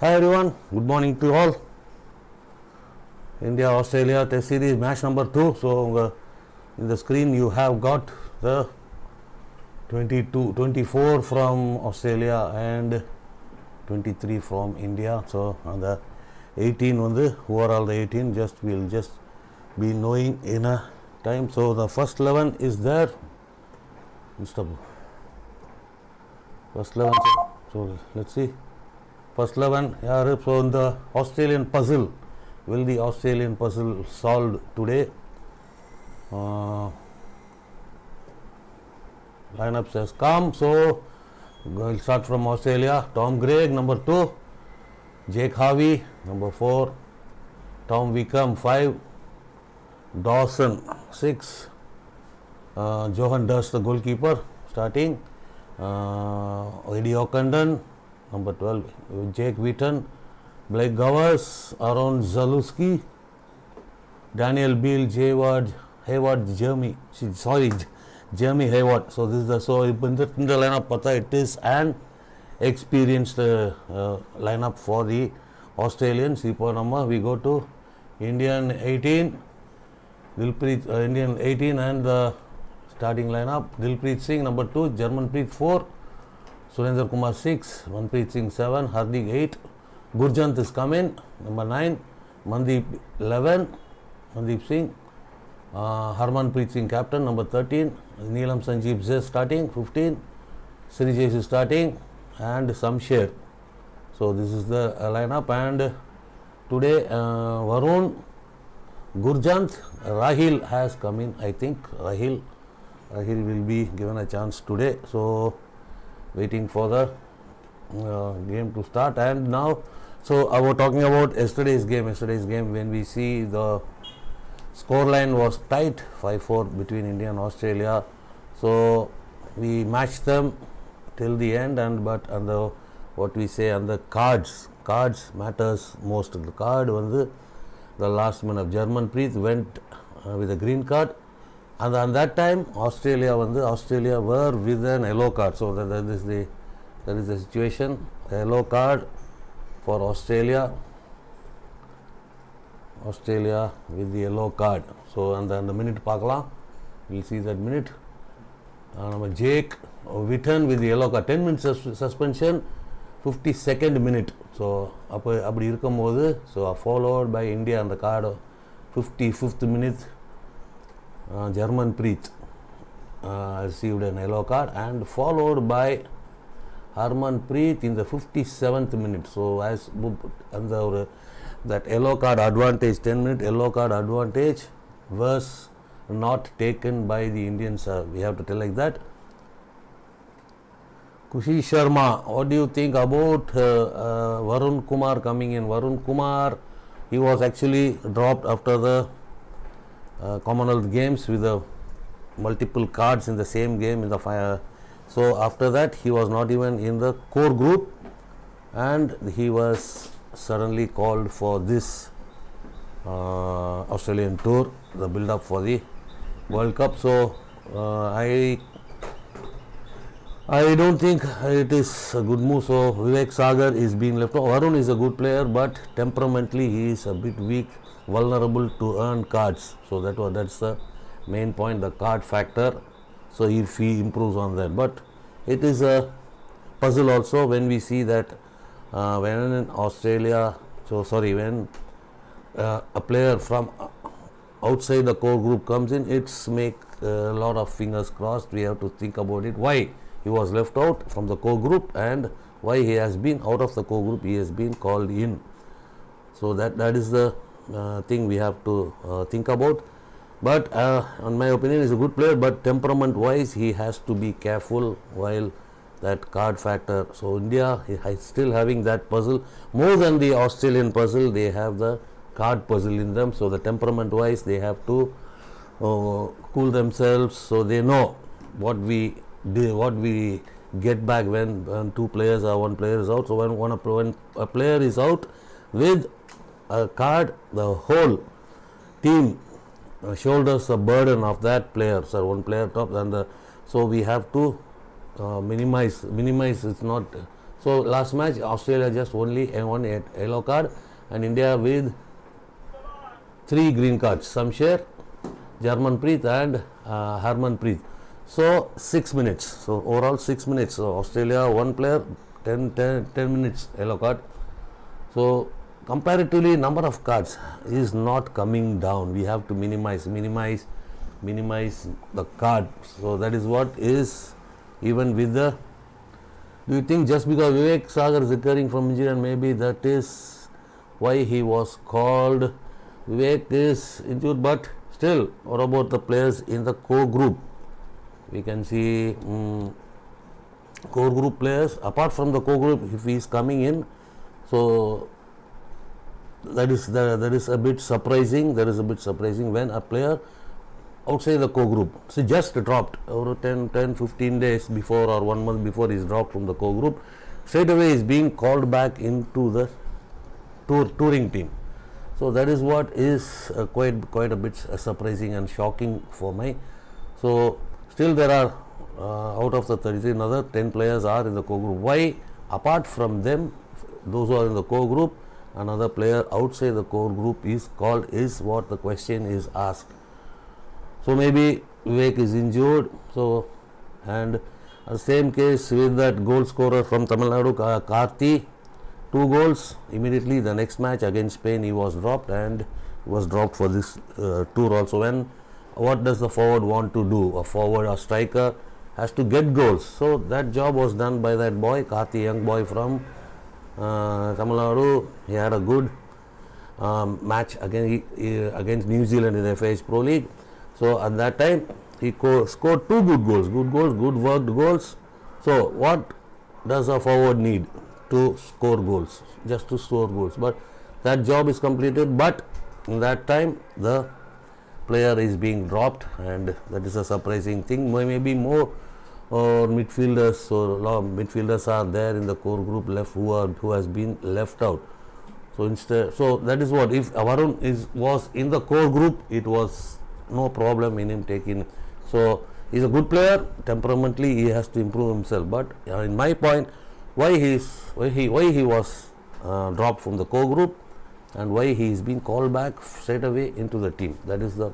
Hi everyone, good morning to all. India Australia Test Series match number 2. So in the screen you have got the 24 from Australia and 23 from India. So on the 18 who are all the 18 we'll just be knowing in a time. So the first 11 is there. First 11. So let's see. First 11, so in the Australian puzzle, will the Australian puzzle solved today? Lineups has come, so we'll start from Australia. Tom Gregg, number 2, Jake Harvey, number 4, Tom Wickham, 5, Dawson, 6, Johan Durst, the goalkeeper, starting, Eddie O'Connor, number 12, Jake Wheaton, Blake Gowers, Aaron Zaluski, Daniel Beale, Hayward, Jeremy Hayward. So this is the in the lineup, it is an experienced lineup for the Australians. We go to Indian 18, Indian 18 and the starting lineup: Dilpreet Singh, number 2, Jarmanpreet 4, Surendra Kumar 6, Manpreet Singh 7, Hardik 8, Gurjant is coming, number 9, Mandeep 11, Mandeep Singh, Harmanpreet Singh captain, number 13, Neelam Sanjeev Zes starting, 15, Srijesh is starting, and Samsher. So this is the lineup, and today Varun, Gurjant, Rahil has come in. I think Rahil will be given a chance today. So waiting for the game to start. And now, so I was talking about yesterday's game. When we see the scoreline was tight, 5-4 between India and Australia. So we matched them till the end, and but on the what we say on the cards matters most. The card was the last minute of Jarmanpreet went with a green card. And on that time, Australia were with an yellow card. So that is the situation. Yellow card for Australia. Australia with the yellow card. So and then the minute pakala, we'll see that minute. Jake Wheaton with the yellow card. 10 minutes suspension, 52nd minute. So appadi irukumbodhu, so followed by India on the card, 55th minute. Jarmanpreet received an yellow card, and followed by Harmanpreet in the 57th minute. So as under that yellow card advantage, 10-minute yellow card advantage was not taken by the Indians. We have to tell like that. Kushi Sharma, what do you think about Varun Kumar coming in? Varun Kumar, he was actually dropped after the Commonwealth Games with the multiple cards in the same game in the fire. So after that he was not even in the core group, and he was suddenly called for this Australian tour, the build up for the World Cup. So I don't think it is a good move. So Vivek Sagar is being left off. Varun is a good player, but temperamentally he is a bit weak, vulnerable to earn cards. So that's the main point, the card factor. So if he improves on that, but it is a puzzle also when we see that when Australia, when a player from outside the core group comes in, it's make a lot of fingers crossed. We have to think about it, why he was left out from the core group and why he has been out of the core group, he has been called in. So that is the thing we have to think about. But in my opinion, he's a good player, but temperament wise he has to be careful while that card factor. So India is still having that puzzle more than the Australian puzzle. They have the card puzzle in them. So the temperament wise they have to cool themselves, so they know what we get back when two players or one player is out. So when a player is out with a card, the whole team shoulders the burden of that player. So one player top, and so we have to minimize. It's not So last match Australia just only one yellow card and India with 3 green cards, Shamsher, Jarmanpreet and Harmanpreet. So 6 minutes. So overall 6 minutes. So Australia one player 10 minutes yellow card. So comparatively number of cards is not coming down. We have to minimize the card. So that is what is even with the. Do you think just because Vivek Sagar is recovering from injury and maybe that is why he was called? Vivek is injured, but still, what about the players in the core group? We can see core group players. Apart from the core group, if he is coming in, so that is a bit surprising. That is a bit surprising when a player outside the core group, so just dropped over 10-15 days before or 1 month before he's dropped from the core group, straight away is being called back into the touring team. So that is what is quite a bit surprising and shocking for me. So still there are out of the 33 another 10 players are in the core group. Why apart from them, those who are in the core group, another player outside the core group is called, is what the question is asked. So maybe Vivek is injured. So and the same case with that goal scorer from Tamil Nadu, Karthi, 2 goals. Immediately the next match against Spain he was dropped and was dropped for this tour also. When what does the forward want to do? A forward, a striker has to get goals. So that job was done by that boy, Karthi, young boy from Tamil Nadu. He had a good match against New Zealand in the FIH Pro League. So at that time he scored 2 good goals, good worked goals. So what does a forward need? To score goals, just to score goals. But that job is completed. But in that time the player is being dropped, and that is a surprising thing. Maybe more midfielders. So a lot of midfielders are there in the core group left who has been left out. So instead, so that is what, if Varun was in the core group, it was no problem in him taking. So he's a good player. Temperamentally, he has to improve himself. But in my point, why he was dropped from the core group, and why he is being called back straight away into the team. That is the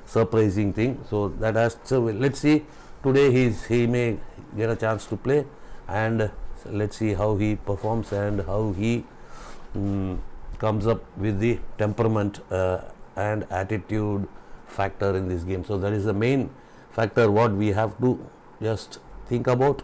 surprising thing. So that has. So let's see. Today he may get a chance to play, and let's see how he performs and how he comes up with the temperament and attitude factor in this game. So that is the main factor what we have to just think about.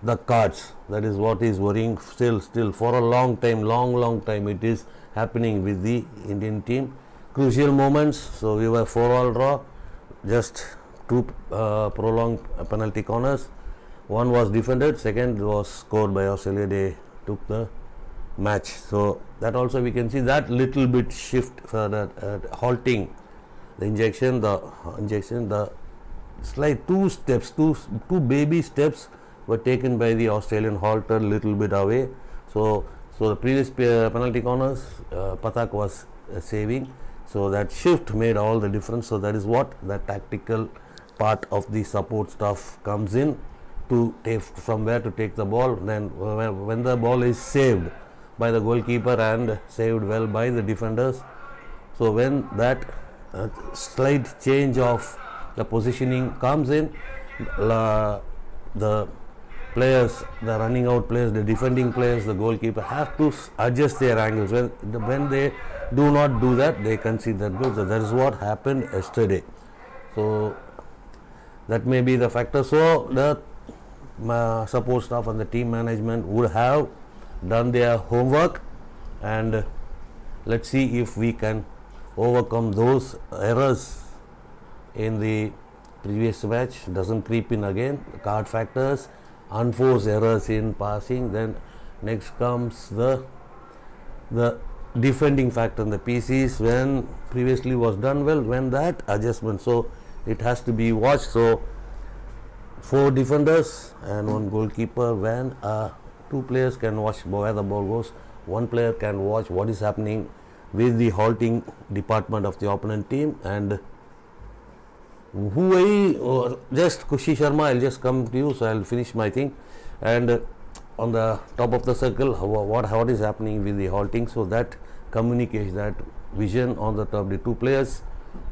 The cards, that is what is worrying still for a long time it is happening with the Indian team. Crucial moments. So we were 4-all draw, just 2 prolonged penalty corners. 1 was defended, 2nd was scored by Australia. They took the match. So that also we can see that little bit shift for that halting the injection, the slight 2 steps, two baby steps were taken by the Australian, halted little bit away. So the previous penalty corners Pathak was saving. So that shift made all the difference. So that is what the tactical part of the support staff comes in to take from where to take the ball. Then when the ball is saved by the goalkeeper and saved well by the defenders. So when that slight change of the positioning comes in, the players, the running out players, the defending players, the goalkeeper have to adjust their angles. When they do not do that, they concede that goal. So that is what happened yesterday. So that may be the factor. So the support staff and the team management would have done their homework, and let's see if we can overcome those errors in the previous match. Doesn't creep in again. The card factors, unforced errors in passing. Then next comes the defending factor in the PCs, when previously was done well, when that adjustment. So it has to be watched. So 4 defenders and 1 goalkeeper. When 2 players can watch where the ball goes, 1 player can watch what is happening with the halting department of the opponent team. And just Kushi Sharma, I'll just come to you, so I'll finish my thing. and on the top of the circle, what is happening with the halting, so that communication, that vision on the top, the two players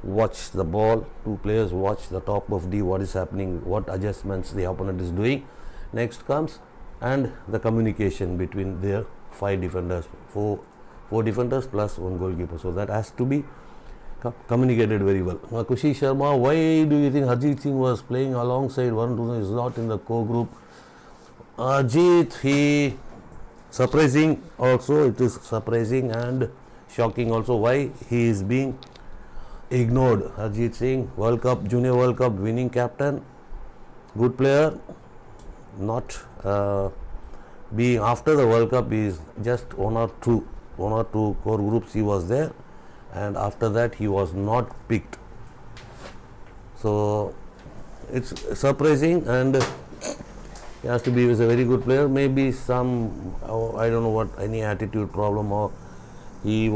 watch the ball, two players watch the top of the what is happening, what adjustments the opponent is doing. Next comes and the communication between their five defenders, four defenders plus one goalkeeper, so that has to be communicated very well. Khushi Sharma, why do you think Harjeet Singh was playing alongside Varun Dudhani, is not in the core group? Harjeet, he surprising also, it is surprising and shocking also why he is being ignored. Harjeet Singh, World Cup, Junior World Cup winning captain, good player, not being after the World Cup, is just one or two core groups he was there, and after that he was not picked. So it's surprising, and he has to be, he was a very good player. Maybe some, I don't know what, any attitude problem, or he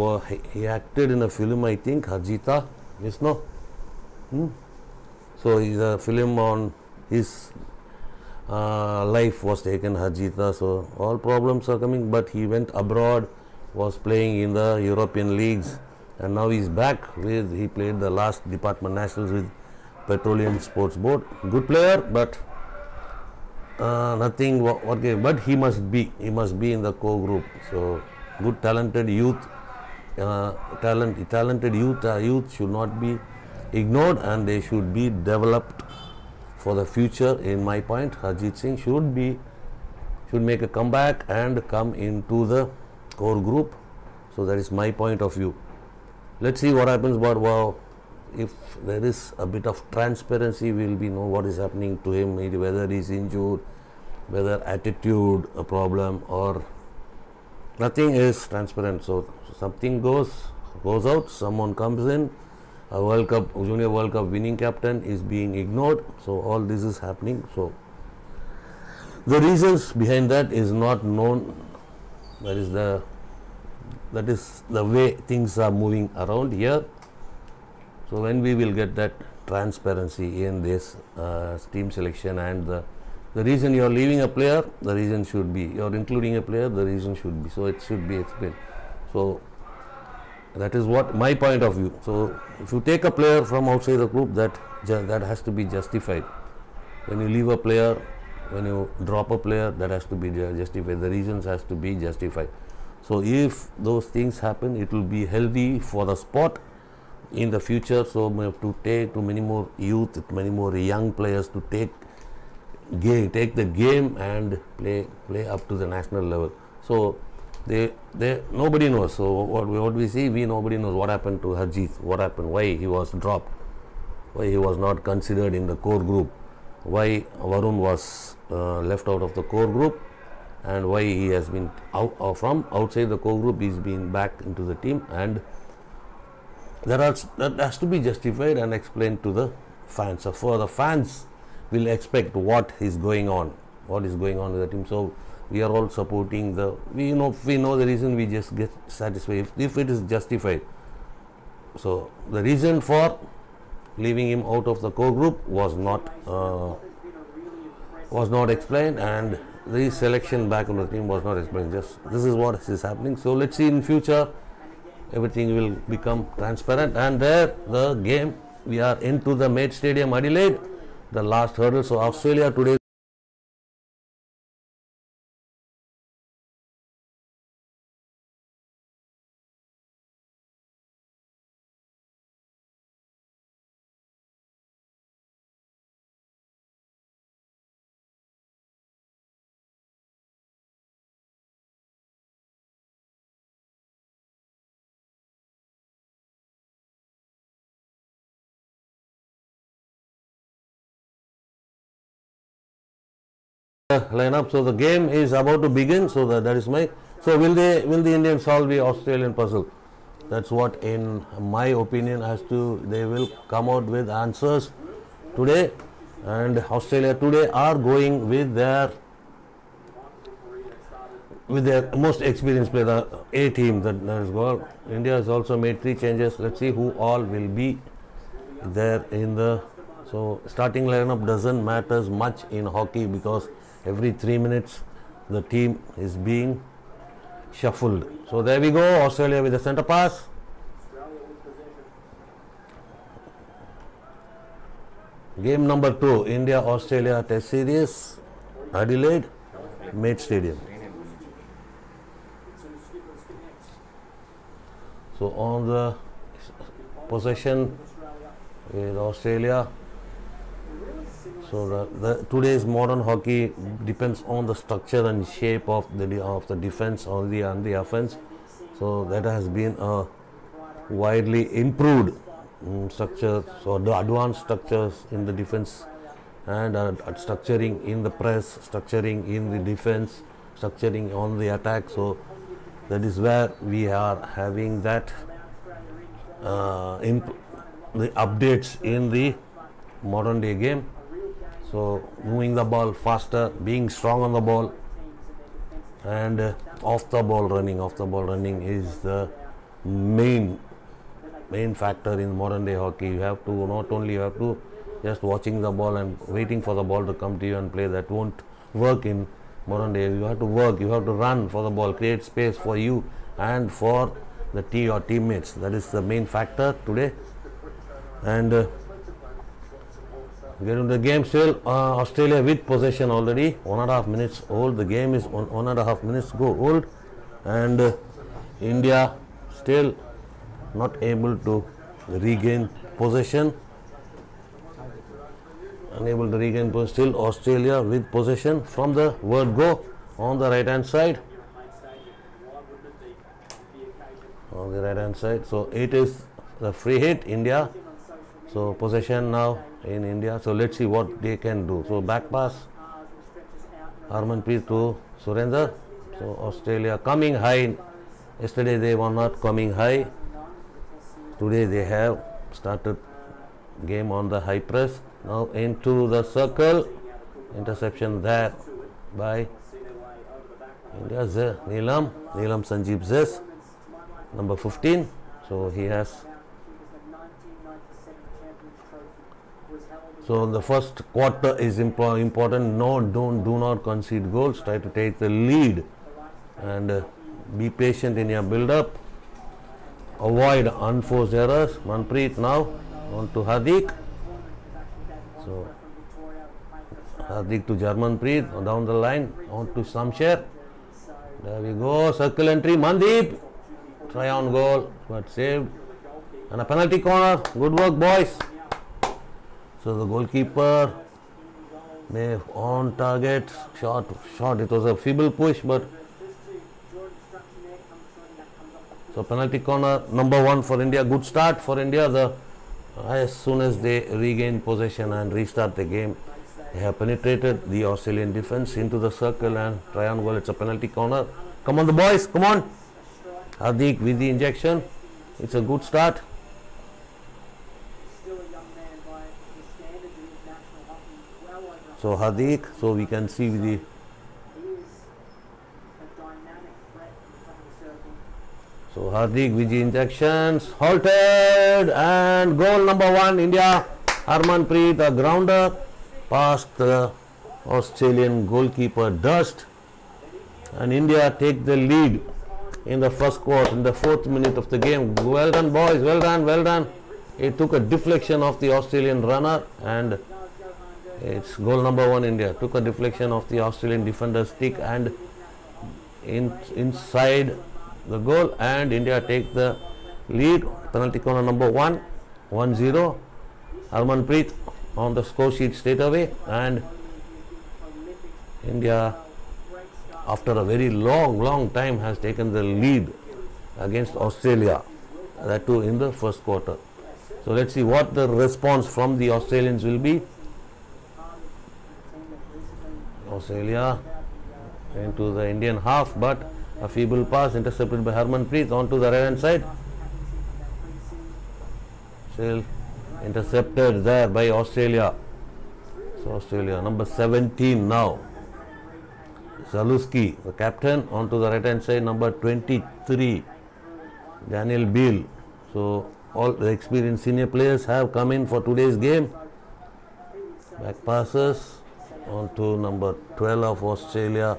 acted in a film, I think, Harjeeta, yes, no? So the film on his life was taken, Harjeeta, so all problems are coming, but he went abroad, was playing in the European leagues, and now he's back with, he played the last Department Nationals with Petroleum Sports Board. Good player, but nothing okay, but he must be in the core group. So good talented youth, youth should not be ignored, and they should be developed for the future. In my point, Harjeet Singh should make a comeback and come into the core group. So that is my point of view. Let's see what happens, but wow, if there is a bit of transparency, we'll be know what is happening to him, whether he's injured, whether attitude a problem, or nothing is transparent. So something goes out, someone comes in, a World Cup, Junior World Cup winning captain is being ignored. So all this is happening. So the reasons behind that is not known. That is the way things are moving around here. So when we will get that transparency in this team selection, and the reason you are leaving a player, the reason should be, you are including a player, the reason should be, so it should be explained. So that is what my point of view. So if you take a player from outside the group, that has to be justified. When you leave a player, when you drop a player, that has to be justified, the reasons has to be justified. So if those things happen, it will be healthy for the sport in the future. So we have to take to many more youth, many more young players to take the game and play up to the national level. So nobody knows. So what we see, nobody knows what happened to Harjeet, what happened, why he was dropped, why he was not considered in the core group, why Varun was left out of the core group, and why he has been out from outside the core group, he's been back into the team, and that has to be justified and explained to the fans. So for the fans will expect what is going on with the team. So we are all supporting we know the reason, we just get satisfied if it is justified. So the reason for leaving him out of the core group was not explained, and the selection back on the team was not explained. Just this is what is happening. So let's see in future, everything will become transparent. And there the game, we are into the Maid Stadium, Adelaide, the last hurdle. So Australia today lineup. So the game is about to begin. So that is my. So will the Indians solve the Australian puzzle? That's what, in my opinion, they will come out with answers today. And Australia today are going with their most experienced player, the A team that is gone. India has also made 3 changes. Let's see who all will be there in the So starting lineup doesn't matter much in hockey because every 3 minutes the team is being shuffled. So there we go, Australia with the centre pass. Game number 2, India-Australia Test Series, Adelaide, Mate Stadium. So on the possession with Australia. So today's modern hockey depends on the structure and shape of the defense on the offense. So that has been a widely improved structure. So the advanced structures in the defense and structuring in the press, structuring in the defense, structuring on the attack. So that is where we are having that the updates in the modern day game. So moving the ball faster, being strong on the ball, and off the ball running. Off the ball running is the main factor in modern day hockey. You have to not only just watching the ball and waiting for the ball to come to you and play. That won't work in modern day. You have to work, you have to run for the ball, create space for you and for the teammates. That is the main factor today. And get into the game still. Australia with possession already, 1.5 minutes old. The game is 1.5 minutes old, and India still not able to regain possession. Unable to regain possession. Still Australia with possession from the word go on the right hand side. On the right hand side. So it is the free hit, India. So possession now in India. So let's see what they can do. So back pass, Harmanpreet to Surendra. So Australia coming high. Yesterday they were not coming high. Today they have started game on the high press. Now into the circle. Interception there by India. Neelam Sanjeev Zes, number 15. So he has. So the first quarter is important. Do not concede goals. Try to take the lead and be patient in your build-up. Avoid unforced errors. Manpreet now on to Hardik. So Hardik to Jarmanpreet down the line on to Samsher. There we go. Circle entry. Mandeep. Try on goal, but saved. And a penalty corner. Good work, boys. So the goalkeeper may on target shot. It was a feeble push, but so penalty corner number 1 for India. Good start for India. As soon as they regain possession and restart the game, they have penetrated the Australian defense into the circle and try on goal. It's a penalty corner. Come on, the boys. Come on. Hardik with the injection. It's a good start. So Hardik, so we can see the Hardik with the injections, halted, and goal number 1 India. Harmanpreet, a grounder past the Australian goalkeeper Durst, and India take the lead in the first quarter, in the 4th minute of the game. Well done, boys, well done. It took a deflection of the Australian runner, and it's goal number 1 India. Took a deflection of the Australian defender's stick and inside the goal, and India take the lead. Penalty corner number 1, 1-0. Harmanpreet on the score sheet straight away, and India after a very long time has taken the lead against Australia, that too in the first quarter. So let's see what the response from the Australians will be. Australia into the Indian half, but a feeble pass intercepted by Harmanpreet onto the right hand side. Still intercepted there by Australia. So Australia number 17 now. Zaluski, the captain, onto the right hand side, number 23, Daniel Beale. So all the experienced senior players have come in for today's game. Back passes on to number 12 of Australia,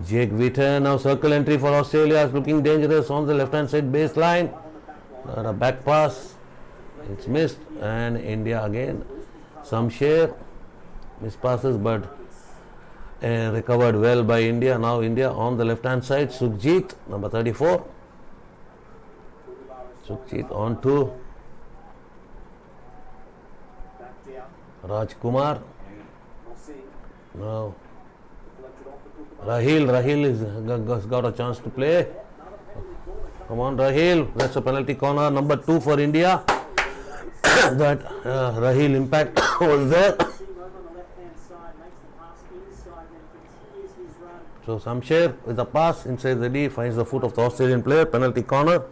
Jake Witten. Now circle entry for Australia is looking dangerous on the left hand side baseline. A back pass, it's missed, and India again. Some share, missed passes, but recovered well by India. Now India on the left hand side, Sukhjit, number 34. Sukhjit on to Rajkumar. Now Rahil has got a chance to play. Come on, Rahil. That's a penalty corner. Number 2 for India. That Rahil impact was there. So Shamsher with the pass inside the D finds the foot of the Australian player. Penalty corner.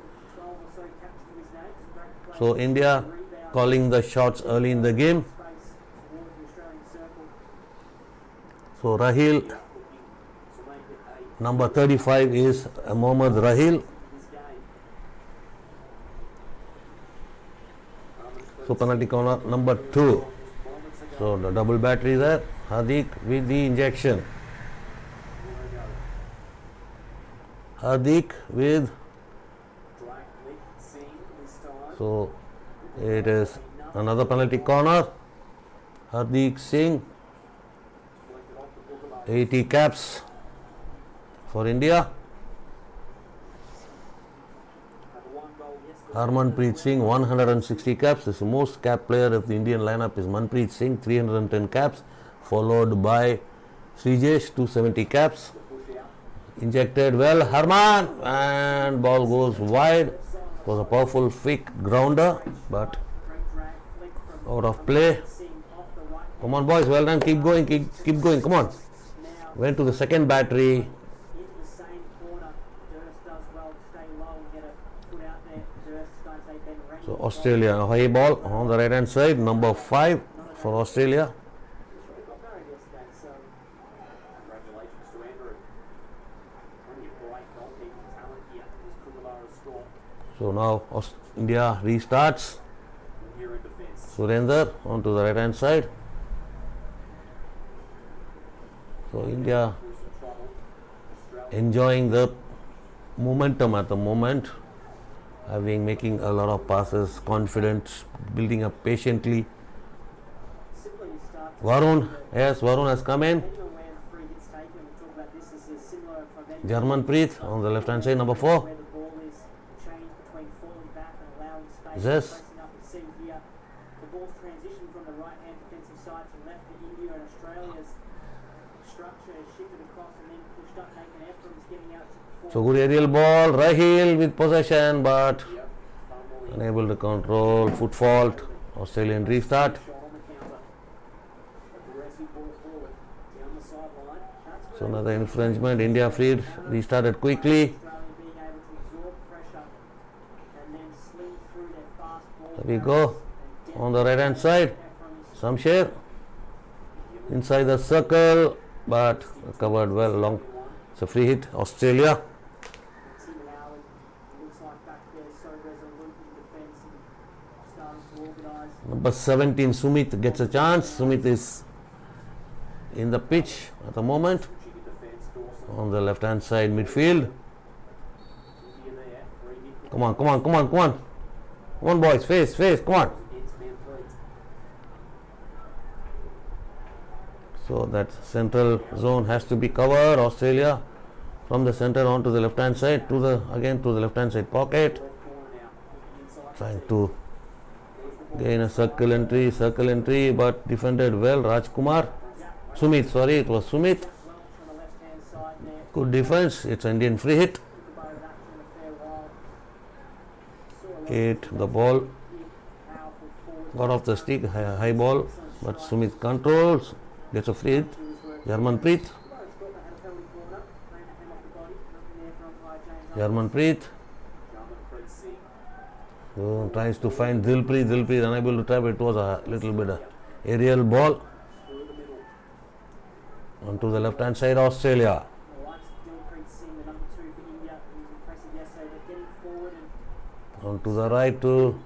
So India calling the shots early in the game. So Rahil, number 35 is Mohammad Rahil. So penalty corner number 2. So the double battery there. Hardik with the injection. Hardik with. So it is another penalty corner. Hardik Singh. 80 caps for India. Harmanpreet Singh 160 caps. This is the most cap player of the Indian lineup is Manpreet Singh 310 caps, followed by Srijesh 270 caps. Injected well, Harman, and ball goes wide. It was a powerful flick grounder, but out of play. Come on boys, well done, keep going, keep going, come on. Went to the second battery. So Australia, a high ball on the right hand side, number 5 for Australia. So now India restarts. Surender onto the right hand side. So India enjoying the momentum at the moment, making a lot of passes, confident, building up patiently. Varun, yes, Varun has come in. Jarmanpreet on the left hand side, number 4. Yes. So good aerial ball, Rahil with possession, but unable to control, foot fault, Australian restart. So another infringement, India freed, restarted quickly. There we go, on the right hand side, Shamsher, inside the circle, but covered well along. It's a free hit, Australia. Number 17, Sumit gets a chance. Sumit is in the pitch at the moment on the left hand side midfield. Come on, come on, come on, come on. Come on boys, face, come on. So that central zone has to be covered. Australia from the center onto the left hand side to the left hand side pocket. Trying to gain a circle entry, but defended well. Rajkumar, Sumit, sorry, it was Sumit. Good defense. It's Indian free hit. 8, the ball got off the stick, high ball, but Sumit controls, gets a free hit. Jarmanpreet. Tries to find Dilpreet unable to trap. It was a little bit of aerial ball onto the left hand side, Australia. On to the right to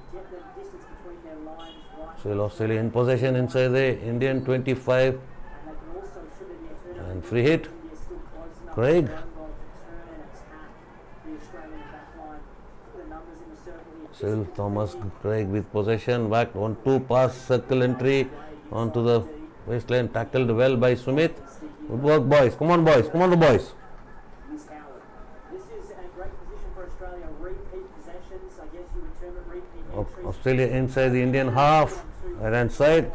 Still Australia in possession inside the Indian 25. And free hit. Craig. Still Thomas Craig with possession. Back 1-2 pass, circle entry onto the waistline. Tackled well by Sumit. Good work, boys. Come on, boys. Come on, the boys. Australia inside the Indian half, right hand side,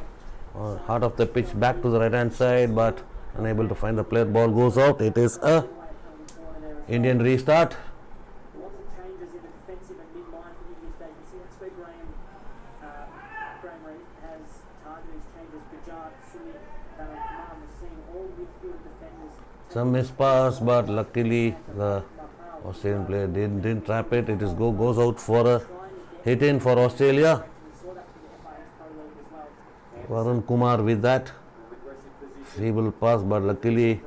heart of the pitch back to the right hand side, but unable to find the player. Ball goes out. It is a Indian restart. Some miss pass, but luckily the Australian player didn't trap it. It is goes out for a hit in for Australia. Varun Kumar with that feeble pass, but luckily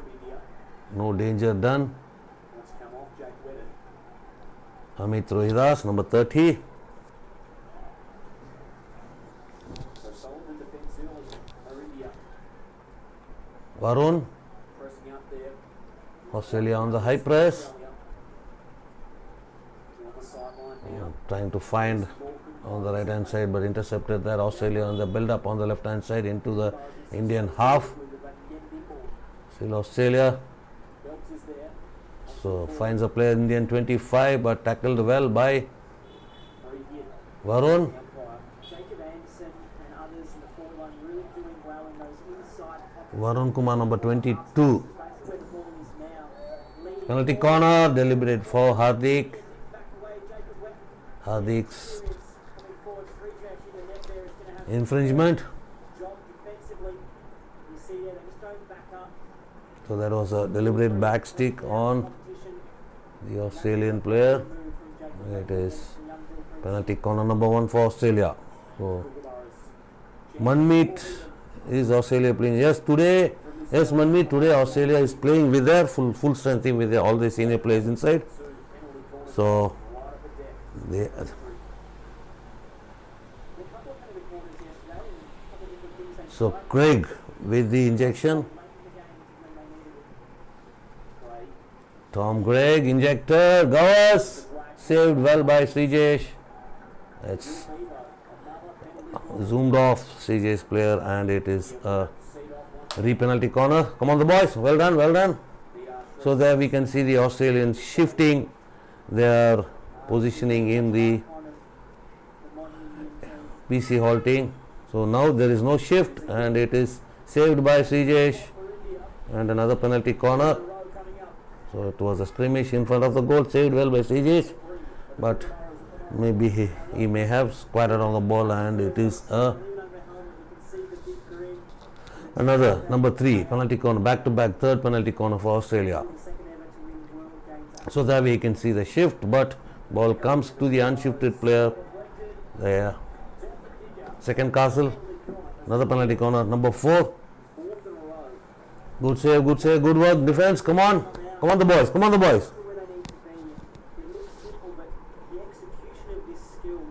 no danger done. Amit Rohidas, number 30. Varun. Australia on the high press. Trying to find on the right hand side, but intercepted there. Australia on the build up on the left hand side into the Indian half. Still Australia. So finds a player Indian 25, but tackled well by Varun. Varun Kumar, number 22. Penalty corner, deliberate for Hardik. Hardik's infringement. So that was a deliberate back stick on the Australian player. It is penalty corner number 1 for Australia. So Manmeet is Australia playing. Yes, Manmeet, today Australia is playing with their full strength team with all the senior players inside. So Craig with the injection. Tom Craig, injector, Gavas, saved well by Srijesh. It's zoomed off Srijesh player, and it is a re-penalty corner. Come on the boys, well done, well done. So there we can see the Australians shifting their positioning in the PC halting. So now there is no shift, and it is saved by Srijesh, and another penalty corner. So it was a skirmish in front of the goal, saved well by Srijesh, but maybe he may have squatted on the ball, and it is another number 3 penalty corner, back to back third penalty corner for Australia. So there we can see the shift, but ball comes to the unshifted player there. Second Castle, another penalty corner, number 4. Good save, good work, defense. Come on the boys, come on the boys.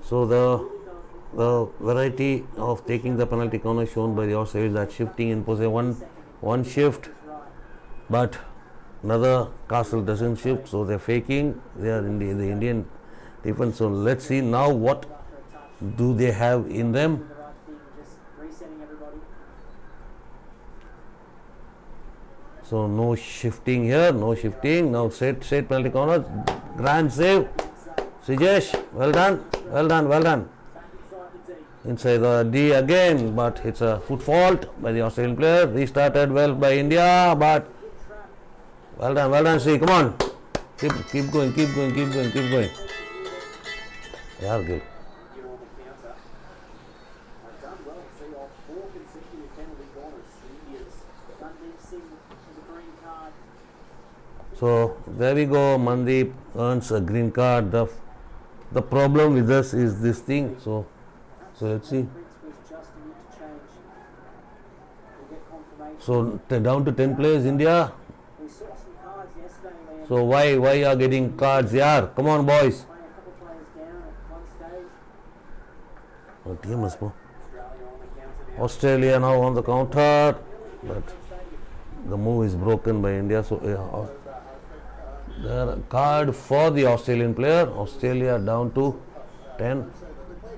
So the variety of taking the penalty corner shown by the Australians, that shifting in position, one shift, but another Castle doesn't shift, so they're faking. They are in the Indian defense. So let's see now what do they have in them. So no shifting here, no shifting. Now set penalty corner, grand save. Srijesh, well done. Inside the D again, but it's a foot fault by the Australian player. Restarted well by India, but well done, Sri. Come on, keep going. Yeah, good. So there we go. Mandeep earns a green card. The problem with us is this thing. So let's see. So down to 10 players, India. So why you are getting cards here? Come on, boys. Australia now on the counter, but the move is broken by India. So the card for the Australian player. Australia down to 10.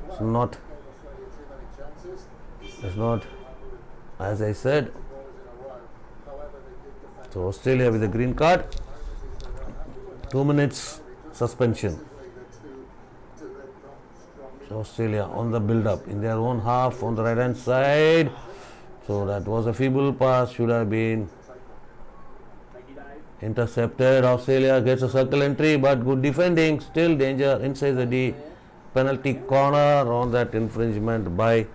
It's not as I said. So Australia with a green card. 2 minutes suspension. So Australia on the build-up in their own half on the right-hand side. So that was a feeble pass, should have been intercepted. Australia gets a circle entry, but good defending. Still danger inside the D. Penalty corner on that infringement by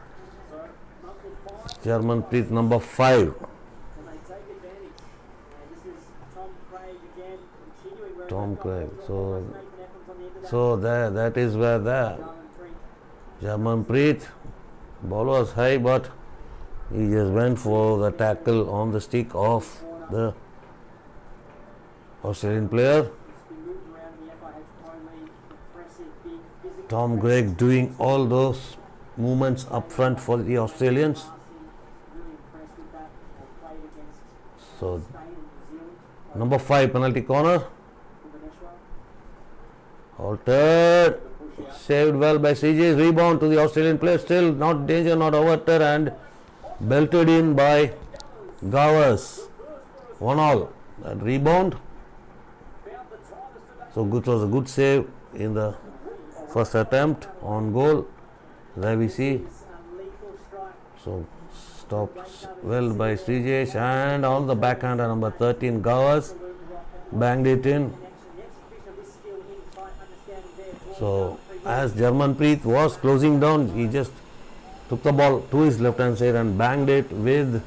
Jarmanpreet, number 5. Tom Craig. So that is where the Jarmanpreet ball was high, but he just went for the tackle on the stick of the Australian player. Tom Craig doing all those movements up front for the Australians. So number 5 penalty corner. Altered, saved well by CJ. Rebound to the Australian player. Still not danger, not averted, and belted in by Gowers. 1-all. That rebound. So it was a good save in the first attempt on goal. There we see. So stopped well by CJ, and on the backhander number 13 Gowers banged it in. So as Jarmanpreet was closing down, he just took the ball to his left hand side and banged it with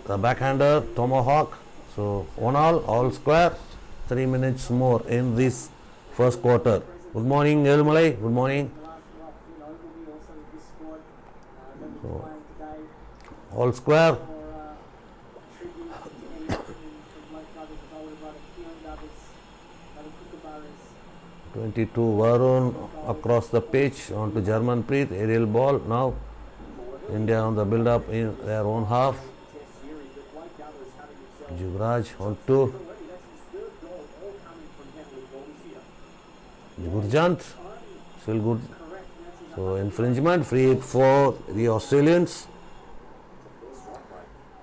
the backhander tomahawk. So 1-all, all square. 3 minutes more in this first quarter. Good morning, Elumalai. Good morning. So, all square. 22 Varun across the pitch onto Jarmanpreet, aerial ball. Now India on the build up in their own half. Juvraj onto Gurjant, still good. So infringement, free hit for the Australians.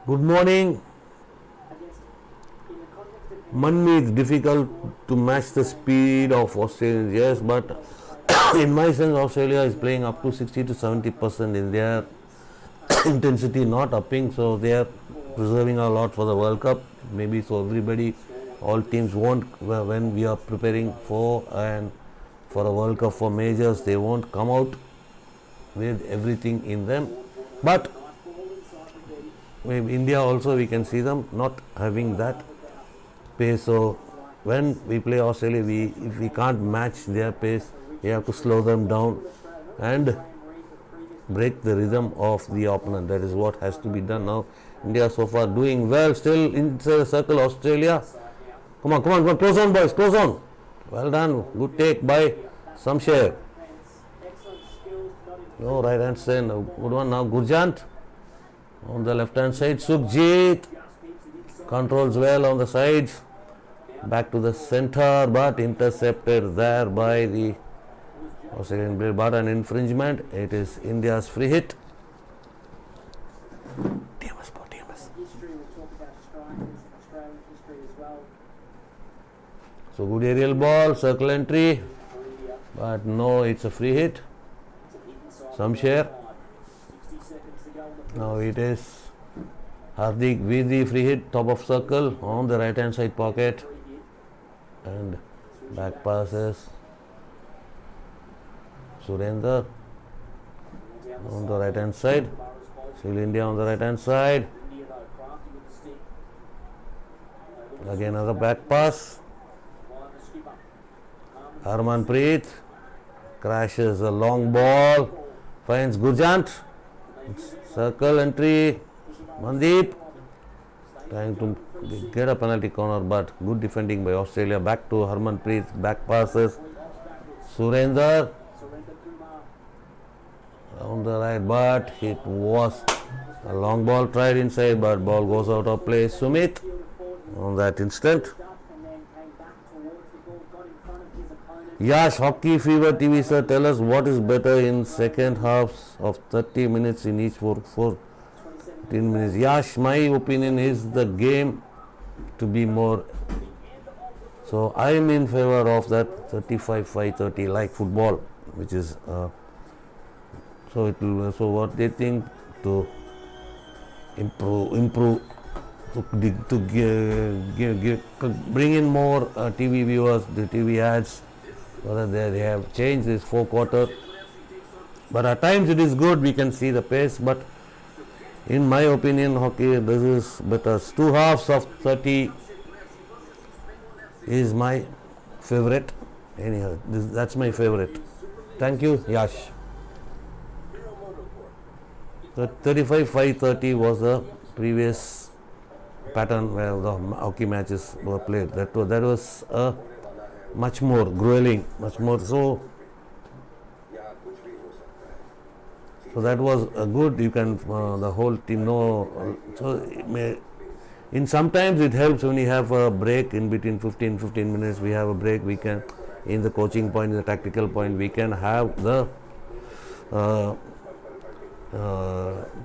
Good morning. Manmeet, difficult to match the speed of Australians, yes, but in my sense Australia is playing up to 60 to 70% in their intensity, not upping, so they are preserving a lot for the World Cup, maybe. So everybody, all teams won't, when we are preparing for a World Cup for majors, they won't come out with everything in them, but maybe India also we can see them not having that pace. So when we play Australia, if we can't match their pace, we have to slow them down and break the rhythm of the opponent. That is what has to be done. Now India so far doing well, still inside the circle. Australia, come on, close on boys, close on. Well done, good take by Samsher. No, right hand side, good one. Now Gurjant on the left hand side. Sukhjit controls well on the sides, back to the center, but intercepted there by the Australian player. But an infringement. It is India's free hit. TMS. So good aerial ball, circle entry, but no, it's a free hit. Samsher. Now it is Hardik with the free hit, top of circle on the right hand side pocket, and back passes. Surendra on the right hand side. Still India on the right hand side. Again another back pass. Harmanpreet crashes a long ball, finds Gurjant. Circle entry. Mandeep trying to get a penalty corner, but good defending by Australia. Back to Harmanpreet, back passes. Surendra on the right, but it was a long ball tried inside, but ball goes out of play. Sumit on that instant. Yash, Hockey Fever TV sir, tell us what is better in second halves of 30 minutes in each for 14 minutes. Yash, my opinion is the game to be more. So I am in favor of that 35-5-30 like football, which is so it will. So what they think to improve to bring in more TV viewers, the TV ads. So they have changed this 4-quarter, but at times it is good. We can see the pace, but in my opinion, hockey this is better. 2 halves of 30 is my favorite. Anyhow, that's my favorite. Thank you, Yash. 35-5-30 was the previous pattern where the hockey matches were played. That was a much more grueling, much more so that was good. You can the whole team know. So in sometimes it helps when you have a break in between 15 minutes. We have a break. We can, in the coaching point, in the tactical point, we can have the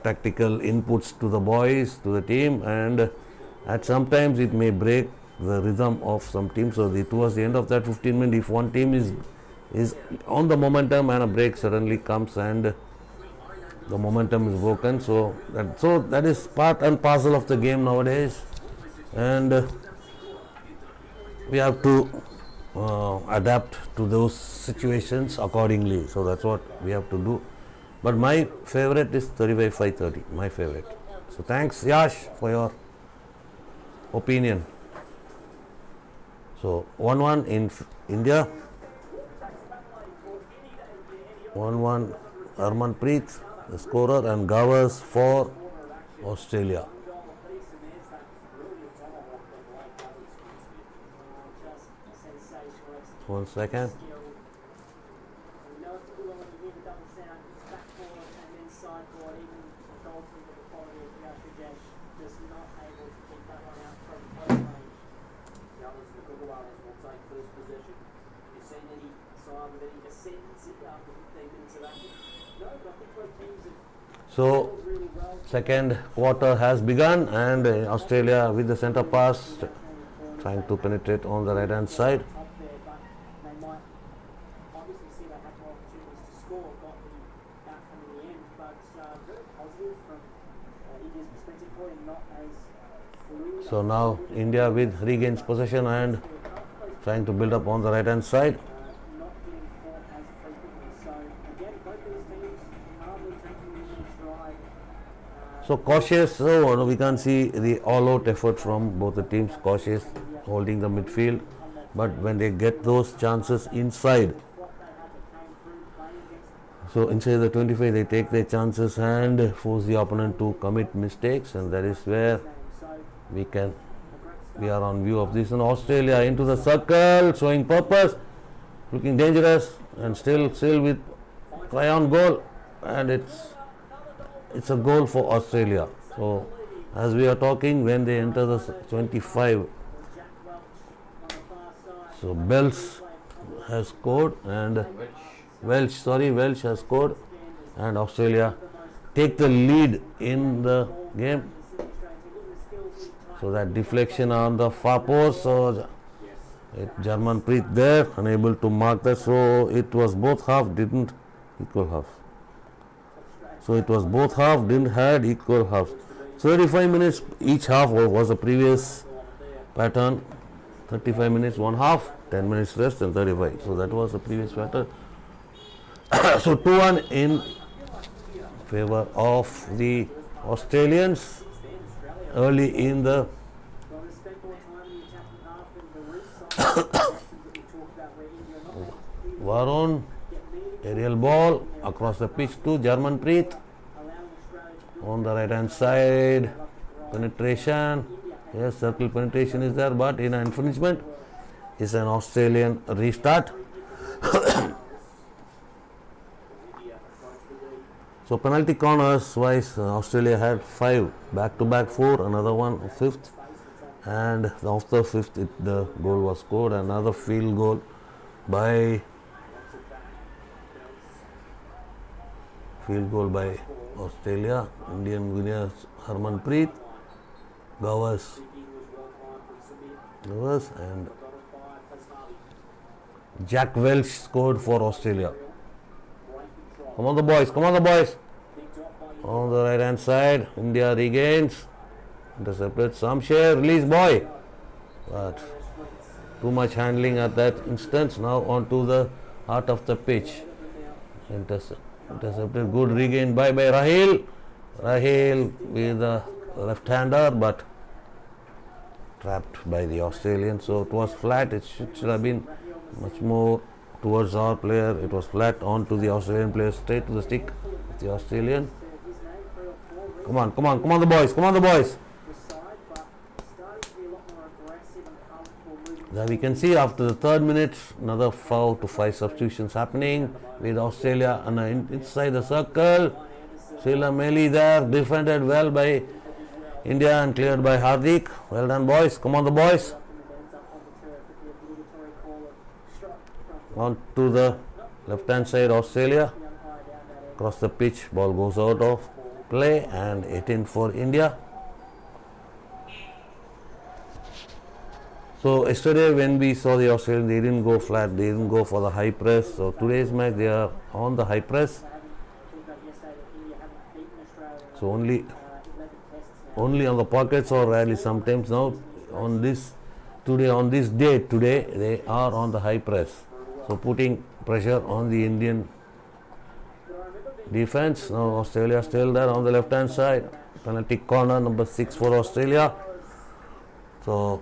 tactical inputs to the boys, to the team, and at sometimes it may break the rhythm of some teams. So towards the end of that 15 minutes, if one team is on the momentum and a break suddenly comes and the momentum is broken, so that is part and parcel of the game nowadays, and we have to adapt to those situations accordingly. So that's what we have to do. But my favorite is 35-5-30, my favorite. So thanks, Yash, for your opinion. So 1-1 in India, 1-1 Harmanpreet, the scorer, and Gowers for Australia. One second. So second quarter has begun, and Australia with the centre pass trying to penetrate on the right hand side. So now India with regains possession and trying to build up on the right hand side. So cautious, so we can't see the all-out effort from both the teams. Cautious, holding the midfield, but when they get those chances inside, so inside the 25, they take their chances and force the opponent to commit mistakes, and that is where we are on view of this. And Australia into the circle, showing purpose, looking dangerous, and still with try on goal, and it's a goal for Australia. So as we are talking, when they enter the 25, so Welsh has scored, and Welsh has scored, and Australia take the lead in the game. So that deflection on the far post, so Harmanpreet there, unable to mark that. So it was both half didn't equal half. So it was both half didn't had equal halves. 35 minutes each half was the previous pattern. 35 minutes one half, 10 minutes rest, and 35. So that was the previous pattern. So 2-1 in favor of the Australians early in the Varun, aerial ball across the pitch to Harmanpreet on the right hand side, penetration, yes, circle penetration is there, but in an infringement is an Australian restart. So penalty corners wise, Australia had 5, back-to-back 4, another one fifth, and after fifth the goal was scored. Another field goal by Australia. Indian winners Harmanpreet, Gavas and Jack Welch scored for Australia. Come on the boys, come on the boys. On the right hand side, India regains. Intercepted Samsher, release boy. But too much handling at that instance. Now on to the heart of the pitch. Intercepted, good regain by Rahil. Rahil with the left-hander, but trapped by the Australian. So it was flat. It should have been much more towards our player. It was flat on to the Australian player, straight to the stick of the Australian. Come on, come on, come on the boys, come on the boys. There we can see after the 3rd minute, another 4 to 5 substitutions happening with Australia and inside the circle. Sheila Meli there, defended well by India and cleared by Hardik. Well done boys, come on the boys. On to the left hand side, Australia. Across the pitch, ball goes out of play and 18 for India. So yesterday when we saw the Australians, they didn't go flat, they didn't go for the high press. So today's match they are on the high press. So only on the pockets or rarely sometimes. Now on this day today they are on the high press. So putting pressure on the Indian defense. Now Australia still there on the left hand side. Penalty corner number 6 for Australia. So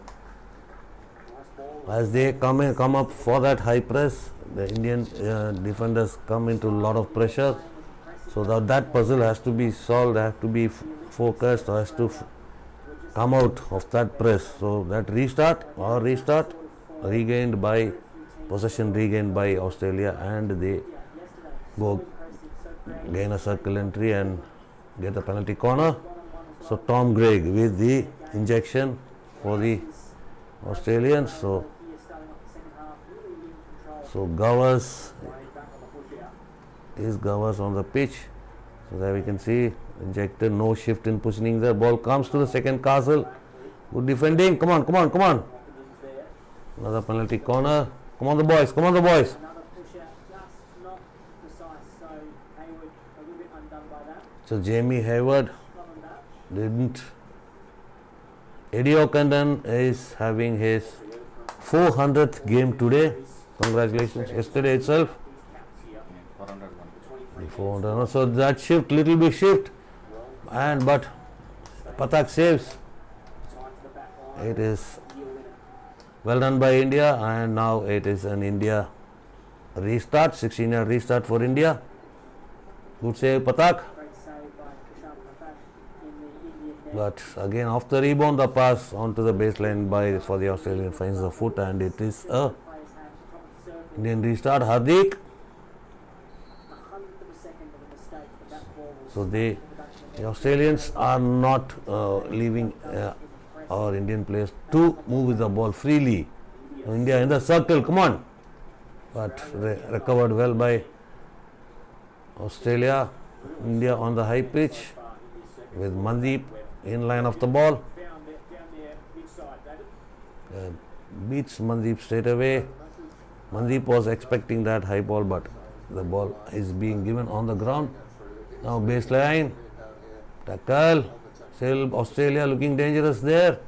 as they come up for that high press, the Indian defenders come into a lot of pressure. So that puzzle has to be solved, has to be focused, has to come out of that press. So that restart, possession regained by Australia, and they go gain a circle entry and get the penalty corner. So Tom Greig with the injection for the Australians. So Gavas on the pitch. So there we can see injected, no shift in positioning there. Ball comes to the second castle. Good defending. Come on, come on, come on. Another penalty corner. Come on the boys, come on the boys. So Jamie Hayward didn't. Eddie O'Connor is having his 400th game today. Congratulations. Yesterday itself. 400. So that shift, little bit shift, but Pathak saves. It is well done by India, and now it is an India restart, 16-yard restart for India. Good save, Pathak. But again, after rebound, the pass onto the baseline for the Australian finds the foot, and it is a Indian restart. Hardik. So the Australians are not leaving our Indian players to move with the ball freely. India in the circle, come on. But recovered well by Australia. India on the high pitch with Mandeep in line of the ball. Beats Mandeep straight away. Mandeep was expecting that high ball, but the ball is being given on the ground. Now baseline, tackle, still Australia looking dangerous there.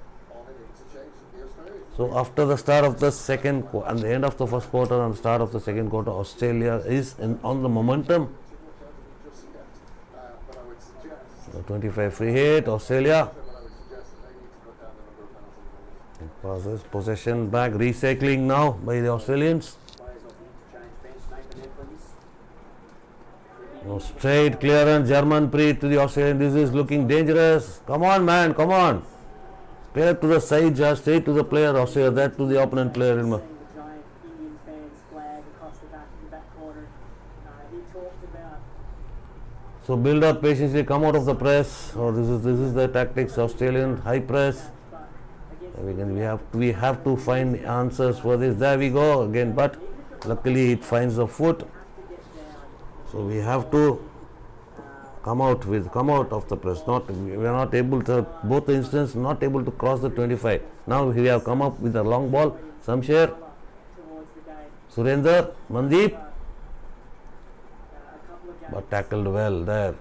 So after the start of the second and the end of the first quarter and start of the second quarter, Australia is on the momentum. So 25 free hit, Australia. Passes possession back, recycling now by the Australians. No straight clearance, Harmanpreet to the Australian. This is looking dangerous. Come on, man, come on. Clear to the side, just straight to the player, Australia, that to the opponent player. So build up patiently, come out of the press. Oh, this is the tactics, Australian high press. We have to find answers for this. There we go again, but luckily it finds the foot. So we have to come out of the press. We are not able to, both the instances not able to cross the 25. Now we have come up with a long ball. Samsher, Surendra, Mandeep, but tackled well there.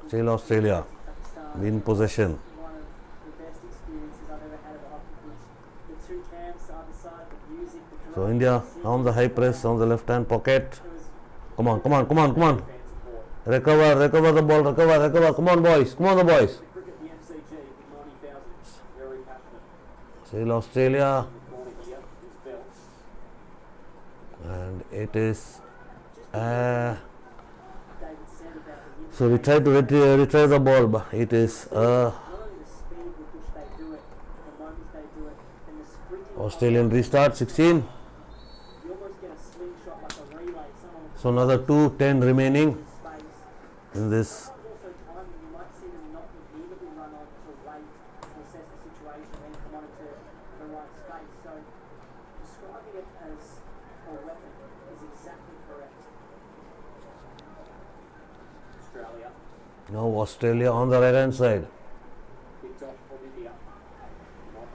Still Australia in possession. So India on the high press on the left hand pocket. Come on. Recover the ball, recover. Come on the boys. Still Australia. And it is so we try to retrieve the ball, but it is Australian restart 16. So another 2:10 remaining in this. Now Australia on the right hand side.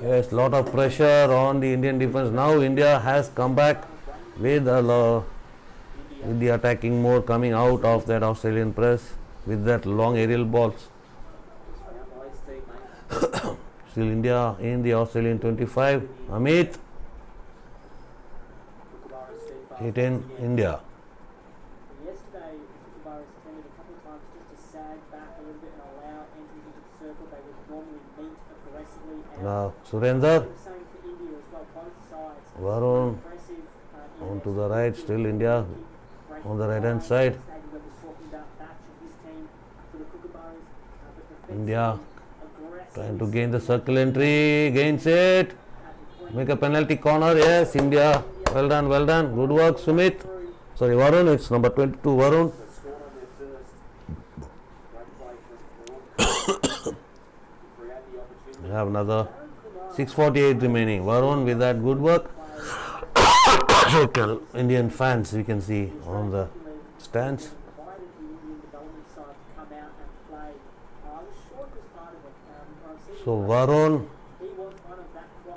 Yes, lot of pressure on the Indian defense. Now India has come back with the attacking mode, coming out of that Australian press with that long aerial balls. Still India in the Australian 25. Amit hit in India. Now Surendra, Varun on to the right, still India on the right hand side. India trying to gain the circle entry, gains it, make a penalty corner. Yes, India, well done, good work Sumit, sorry Varun, it's number 22 Varun. We have another 6:48 remaining. Varun with that good work. Indian fans we can see on the stands. So Varun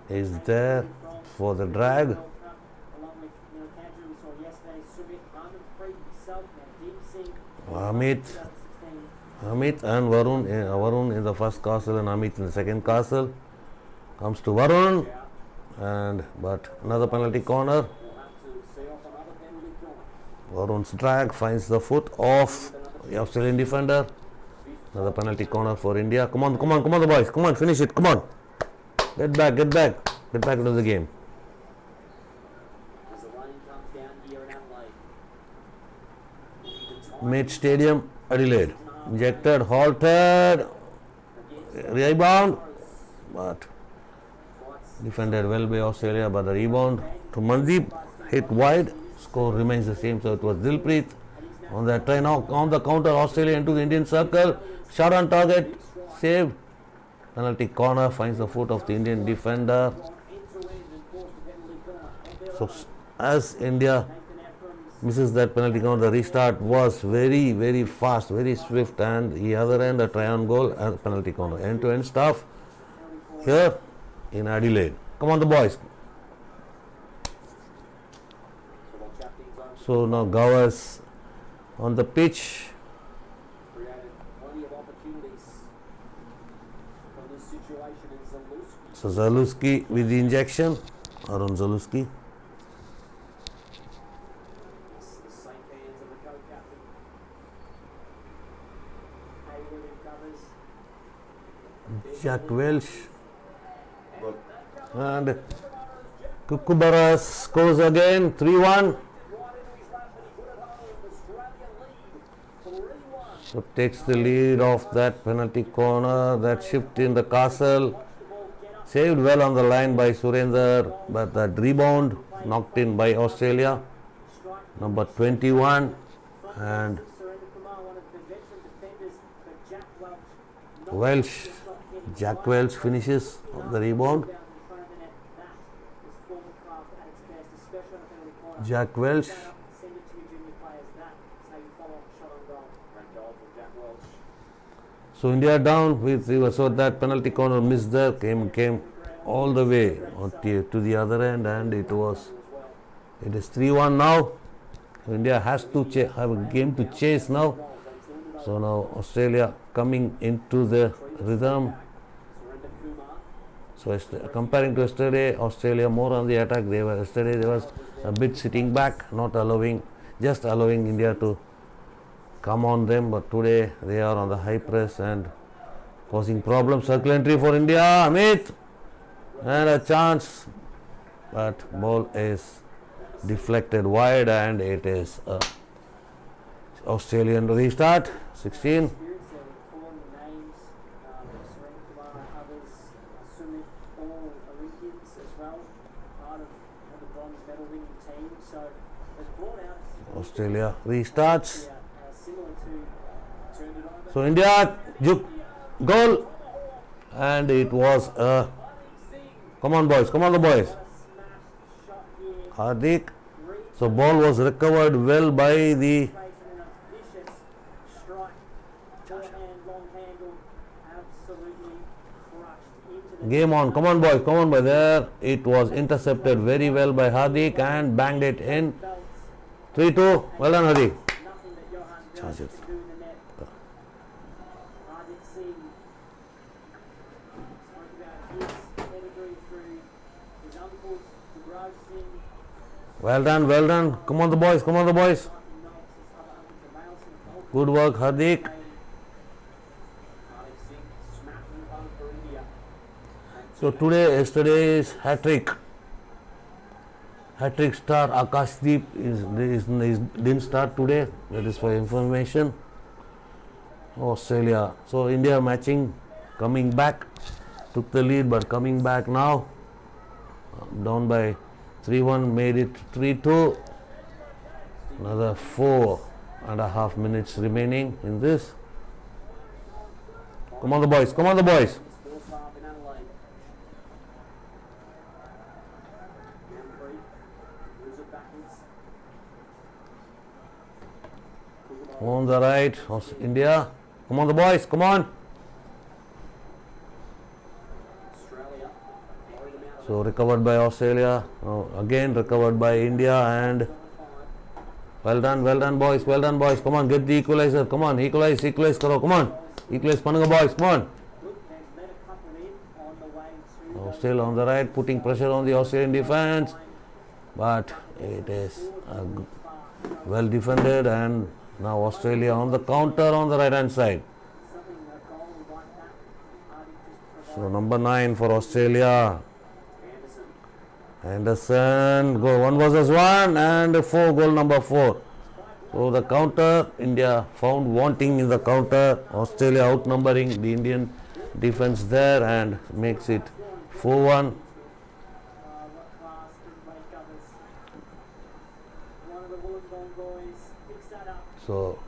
is there for the drag. Amit and Varun in the first castle and Amit in the second castle. Comes to Varun, but another penalty corner. Varun's drag finds the foot of the Australian defender. Another penalty corner for India. Come on the boys, come on, finish it, come on. Get back into the game. Mid Stadium, Adelaide. Injected, halted, rebound, but defended well by Australia, but the rebound to Mandeep, hit wide, score remains the same, so it was Dilpreet on that try. Now on the counter, Australia into the Indian circle, shot on target, saved, penalty corner, finds the foot of the Indian defender. So as India misses that penalty corner, the restart was very fast, very swift, and the other end a try on goal and penalty corner. End-to-end stuff here in Adelaide. Come on the boys. So now Gowers on the pitch. So Zaluski with the injection, Arun Zaluski. Jack Welch and Kookaburra scores again 3-1. So takes the lead of that penalty corner, that shift in the castle, saved well on the line by Surendra, but that rebound knocked in by Australia. Number 21 And Welsh, Jack Welch finishes on the rebound. Jack Welch. So India down with, so that penalty corner missed there, came all the way to the other end, and it is 3-1 now. India has to have a game to chase now. So now Australia coming into the rhythm. So comparing to yesterday, Australia more on the attack. Yesterday they was a bit sitting back, just allowing India to come on them, but today they are on the high press and causing problems. Circle entry for India, Amit, and a chance, but ball is deflected wide, and it is a Australian restart. 16. Australia restarts. So India goal, and it was a, come on boys, come on the boys. Hardik. So ball was recovered well by the game on. Come on boys, come on boys. There it was intercepted very well by Hardik and banged it in. 3-2. Well done, Hardik. Charge it. Well done, well done. Come on the boys, come on the boys. Good work, Hardik. So yesterday's hat-trick star Akashdeep didn't start today. That is for information. Australia. So India matching, coming back, took the lead but coming back now. Down by 3-1, made it 3-2. Another 4.5 minutes remaining in this. Come on the boys, come on the boys. On the right, India. Come on the boys, come on. So recovered by Australia, again recovered by India, and well done boys, well done boys. Come on, get the equalizer, come on, equalize karo, come on, equalize pannunga boys, come on. Still on the right, putting pressure on the Australian defense, but it is well defended, and now Australia on the counter on the right hand side. So number 9 for Australia. Anderson, go 1 versus 1, and 4, goal number 4. So the counter, India found wanting in the counter. Australia outnumbering the Indian defense there, and makes it 4-1. So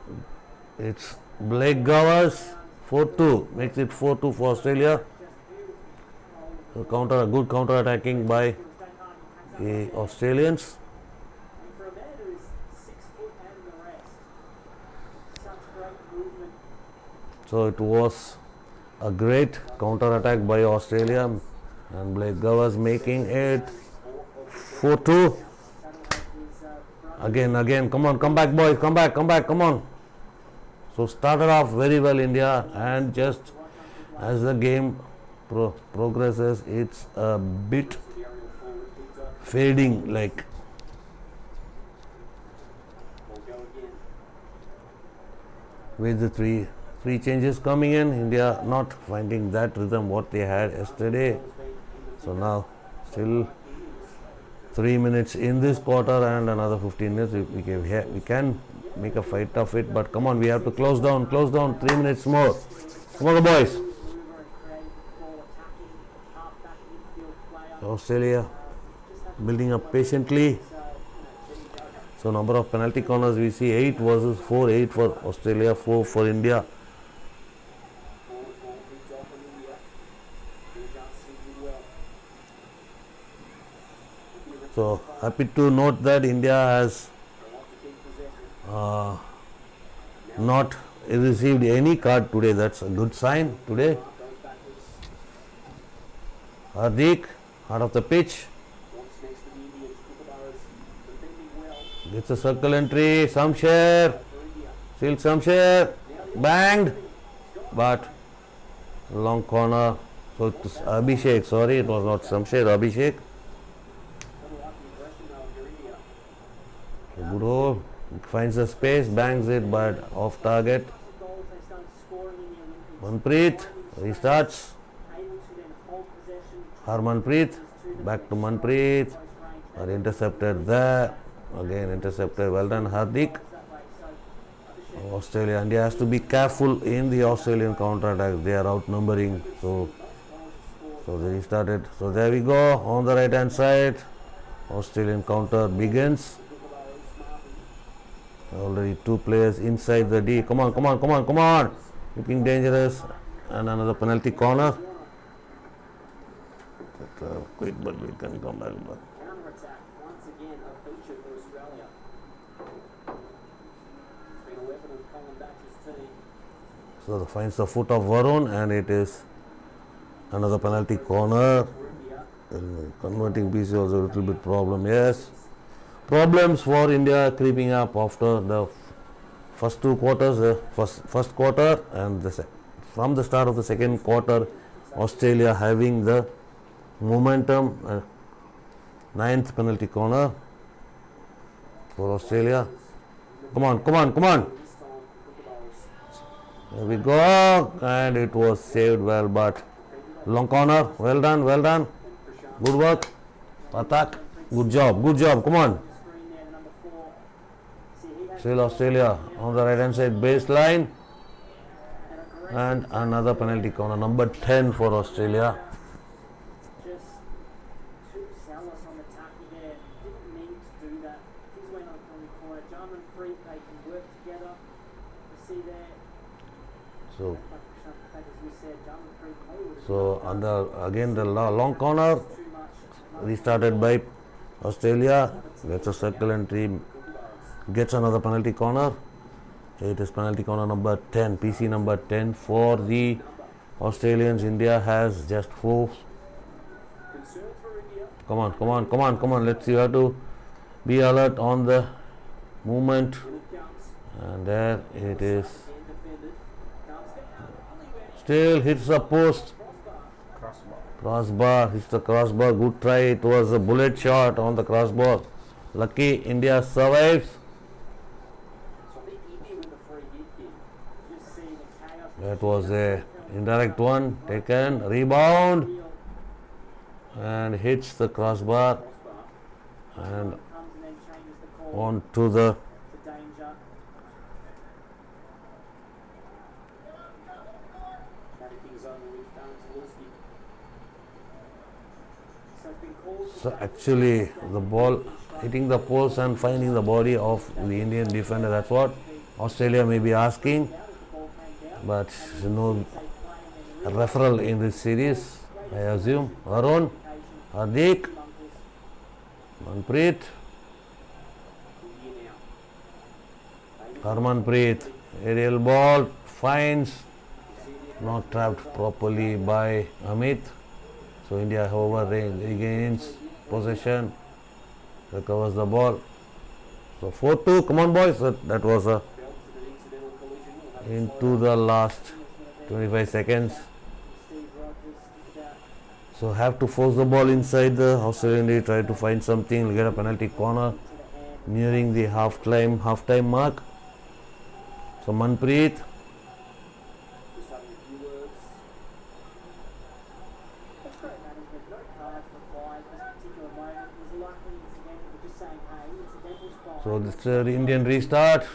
it's Blake Gowers, 4-2, makes it 4-2 for Australia. So a good counter attacking by the Australians. So it was a great counter attack by Australia, and Blake Gowers making it 4-2. Again, come on, come back boys, come back, come on. So started off very well India, and just as the game progresses, it's a bit fading, like with the three changes coming in, India not finding that rhythm what they had yesterday. So now still 3 minutes in this quarter, and another 15 minutes we can make a fight of it, but come on, we have to close down 3 minutes more. Come on the boys. Australia building up patiently. So number of penalty corners we see 8 versus 4, 8 for Australia, 4 for India. So happy to note that India has not received any card today. That's a good sign today. Hardik out of the pitch. Gets a circle entry. Shamsher. Still Shamsher. Banged. But long corner. So it's Abhishek. Sorry, it was not Shamsher. Abhishek. Good hole. Finds the space. Bangs it, but off target. Manpreet. Restarts. Harmanpreet. Back to Manpreet. Are intercepted there. Again intercepted. Well done, Hardik. Australia. India has to be careful in the Australian counter-attack. They are outnumbering. So they restarted. So there we go. On the right hand side. Australian counter begins. Already 2 players inside the D. Come on, come on, come on, come on. Looking dangerous. And another penalty corner. Quick, but we can come back. Counter-attack once again a feature for Australia. It's been a weapon of Colin Batch's team. So finds the foot of Varun, and it is another penalty corner. Converting PC was a little bit problem. Yes, problems for India creeping up after the first 2 quarters. The first quarter and from the start of the second quarter, Australia having the momentum. 9th penalty corner for Australia. Come on, come on, come on. There we go. And it was saved well, but long corner. Well done, well done. Good work. Patak. Good job, good job. Come on. Still Australia on the right hand side baseline. And another penalty corner. Number 10 for Australia. So again the long corner restarted by Australia. Gets a circle entry. Gets another penalty corner. It is penalty corner number 10. PC number 10 for the Australians. India has just 4. Come on, come on, come on, come on. Let's see how to be alert on the movement. And there it is. Still hits the post. Crossbar. Hits the crossbar. Good try. It was a bullet shot on the crossbar. Lucky India survives. That was a indirect one. Taken. Rebound. And hits the crossbar. And on to the so actually the ball hitting the post and finding the body of the Indian defender. That's what Australia may be asking, but no referral in this series, I assume. Varun, Hardik, Manpreet, Harmanpreet, aerial ball finds, not trapped properly by Amit. So India, however, regains possession, recovers the ball. So 4-2. Come on, boys. That was into the last 25 seconds. So have to force the ball inside the Australian D, try to find something, get a penalty corner nearing the half-time mark. So Manpreet. So this is the Indian restart.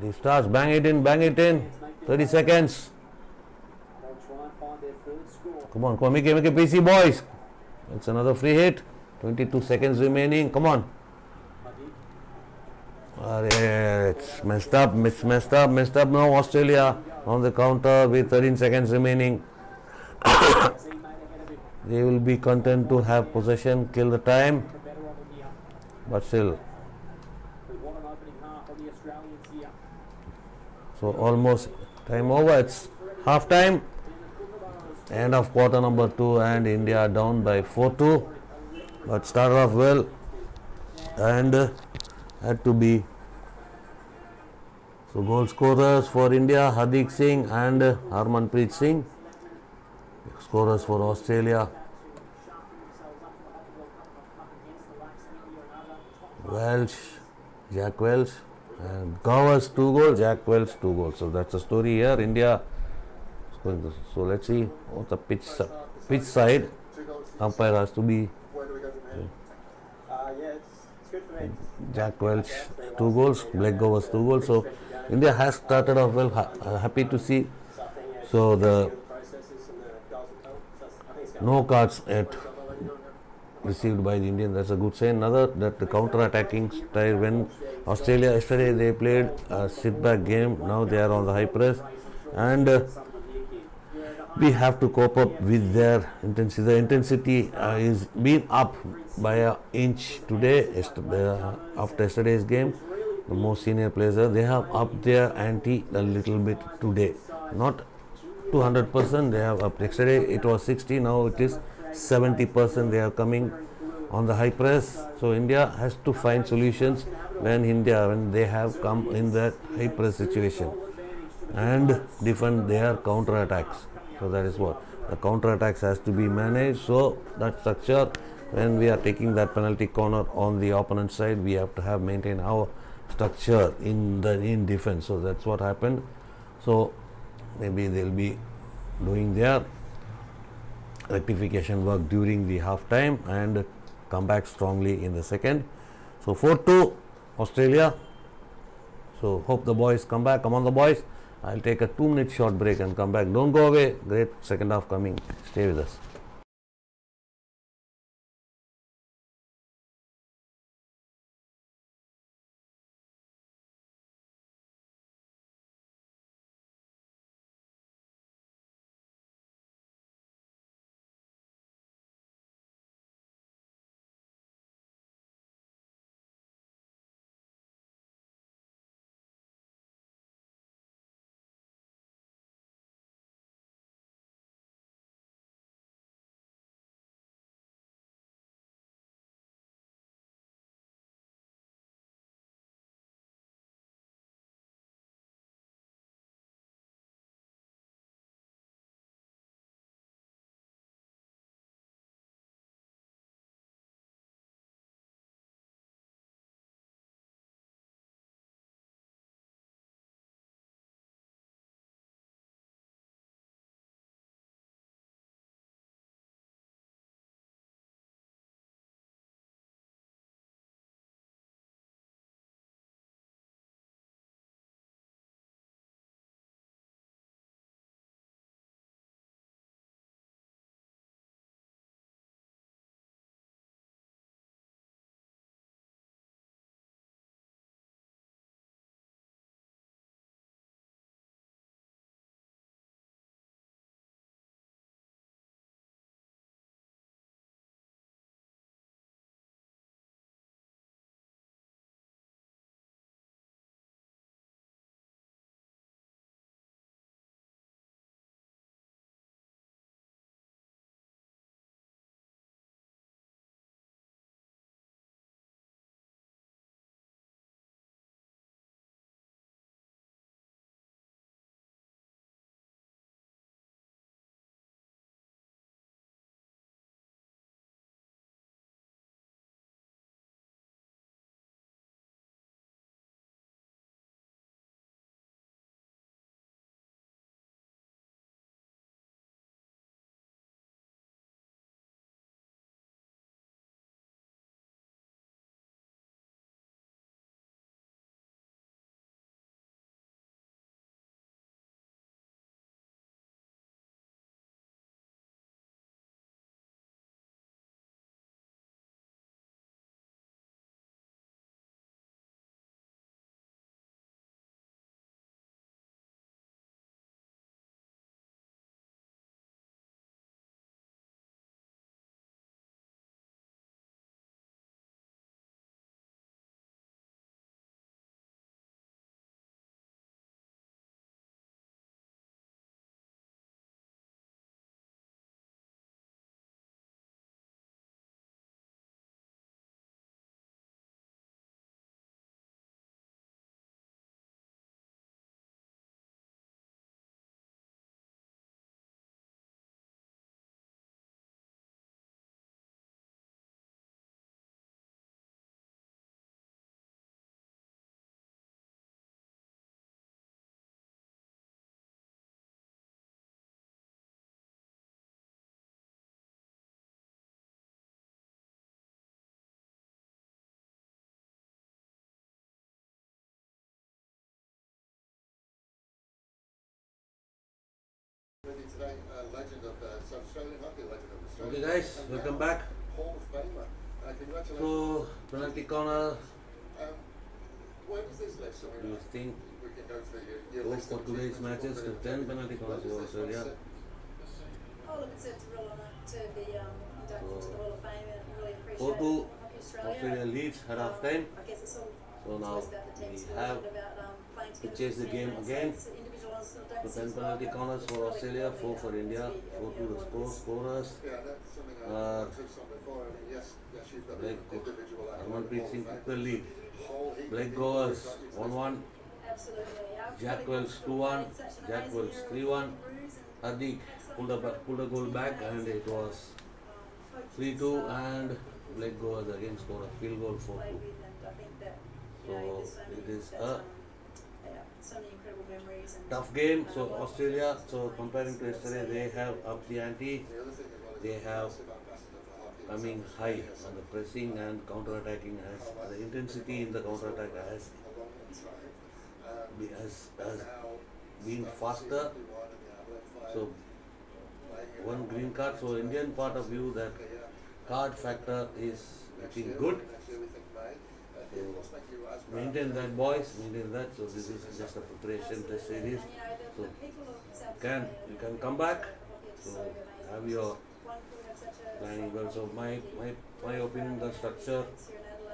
Restarts, bang it in, bang it in. 30 seconds. They'll try and find their third score. Come on, make it busy, boys. It's another free hit. 22 seconds remaining. Come on. It's messed up. Messed up now. Australia on the counter with 13 seconds remaining. They will be content to have possession, kill the time, but still. So almost time over. It's half time. End of quarter number 2 and India down by 4-2. But started off well and had to be. So goal scorers for India, Hardik Singh and Harmanpreet Singh. Scorers for Australia, Welsh, Jack Welsh, and Gowers 2 goals, Jack Welsh 2 goals. So that's the story here. India. So let's see what the pitch side. Umpire has to be Jack Welch 2 goals, Blake Gowers 2 goals. So India has started off well. Happy to see. So the no cards yet received by the Indians. That's a good sign. Another that the counter-attacking style. When Australia yesterday they played a sit-back game. Now they are on the high press, and we have to cope up with their intensity. The intensity is been up by an inch today. After yesterday's game, the most senior players they have upped their ante a little bit today. Not 200%. They have upped. Yesterday it was 60. Now it is 70%. They are coming on the high press. So India has to find solutions when they have come in that high press situation and defend their counter attacks. So that is what the counter attacks has to be managed. So that structure, when we are taking that penalty corner on the opponent side, we have to have maintain our structure in defense. So that's what happened. So maybe they'll be doing their rectification work during the half time and come back strongly in the second. So 4-2 Australia. So hope the boys come back. Come on the boys. I'll take a 2-minute short break and come back. Don't go away. Great second half coming. Stay with us. Okay guys, welcome back. Hall of Famer. Congratulations. So, penalty corner, Where does this list? do you think We can go through your go list for of today's achievements. matches to 10 penalty corners for Australia? Oh, look, it's a real honour to be inducted to the Hall of Fame and really appreciate 4-2, Hockey Australia leads at half time. I guess it's all So now it's about the team we sport, have about playing to together chase the as a game team. again. It's individuals that don't So 10 sit well, penalty but corners it's for really Australia, quality, 4 for India, to be 4 to the awarded score, this. scorers. Yeah, that's something I touched on before. I mean, yes, you've got the Blake Cook, individual Harmanpreet Singh took the lead. whole heap Blake of Goers people. 1-1, Absolutely. Jack Wells 2-1, Jack Wells 3-1. Hardik pulled a goal back and it was 3-2, and Blake Goers again scored a field goal 4-2. So it is a so many incredible memories and tough game. So Australia, so comparing to yesterday, they have upped the ante. The other thing as well is They have massive ambassador for hockey. coming high on the pressing and counter-attacking, as the intensity in the counter-attack has been faster. So one green card. So Indian part of view, that card factor is looking good. Maintain that, boys. Maintain that. So this is just a preparation test series. So you can come back. So have your planning well. So my opinion, the structure,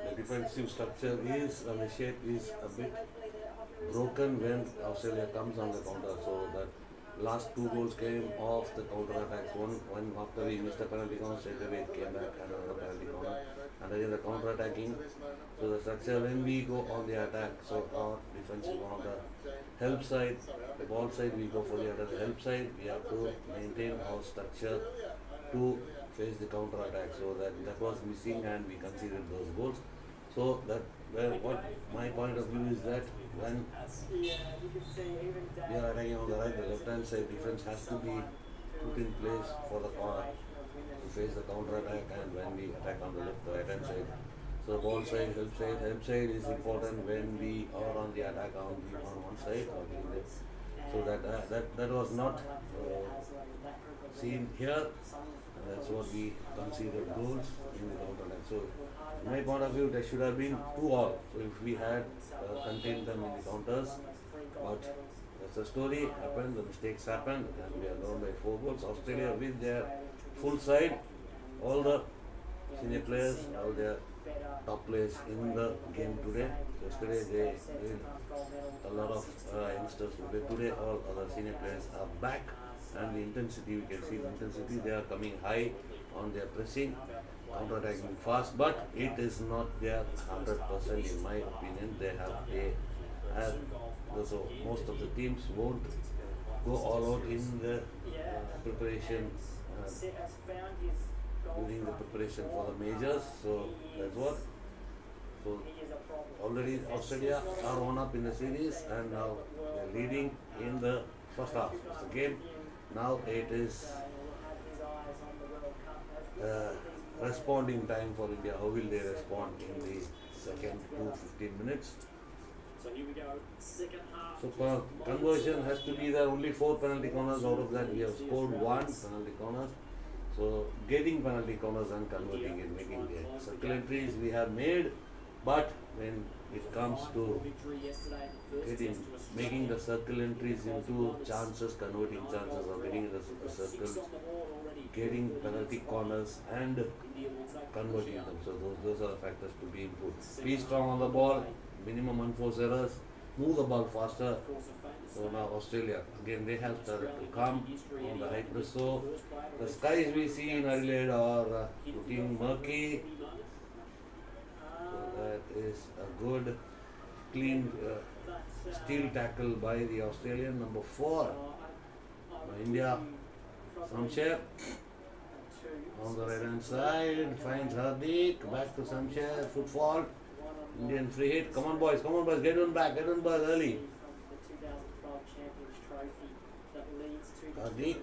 the defensive structure is the shape is a bit broken when Australia comes on the counter. So that last 2 goals came off the counter attacks. One after we missed the penalty corner, straight away it came back and another penalty corner. And again the counter attacking. So the structure when we go on the attack, so our defensive on the help side, the ball side, we go for the other help side. We have to maintain our structure to face the counter attack. So that was missing and we conceded those goals. So what my point of view is that when we are attacking on the right, the left hand side defense has to be put in place for the corner to face the counter attack, and when we attack on the right hand side. So ball side, help side is important when we are on the attack on one side or the other. So that was not seen here. That's what we considered goals in the counter attack. So in my point of view, there should have been 2-2. So if we had contained them in the counters, but that's the story. Happened, the mistakes happened, and we are down by 4 goals. Australia with their full side, all the senior players, all their top players in the game today. Yesterday they did a lot of youngsters, but today all other senior players are back, and the intensity, we can see the intensity, they are coming high on their pressing, counter-attacking fast, but it is not their 100% in my opinion. They have so most of the teams won't go all out in the preparation during the preparation for the majors. So that's what. So already Australia are 1-up in the series, and now they're leading in the first half of the game. Now it is responding time for India. How will they respond in the second 15 minutes? So here we go, second half. So conversion has to be there. Only 4 penalty corners. Out of that we have scored 1 penalty corners. So getting penalty corners and converting it, making the circle entries we have made, but when it comes to making the circle entries into chances, converting chances, or getting the circles, getting penalty corners and converting them. So those are the factors to be improved. Be strong on the ball, minimum unforced errors, move the ball faster. So now Australia, again they have started to come on the high press. So the skies we see in Adelaide are looking murky. So that is a good, clean steel tackle by the Australian, number 4. India, Samsher on the right hand side, finds Hardik, back to Samsher, foot fault, Indian free hit. Come on boys, get on back, early. Hardik,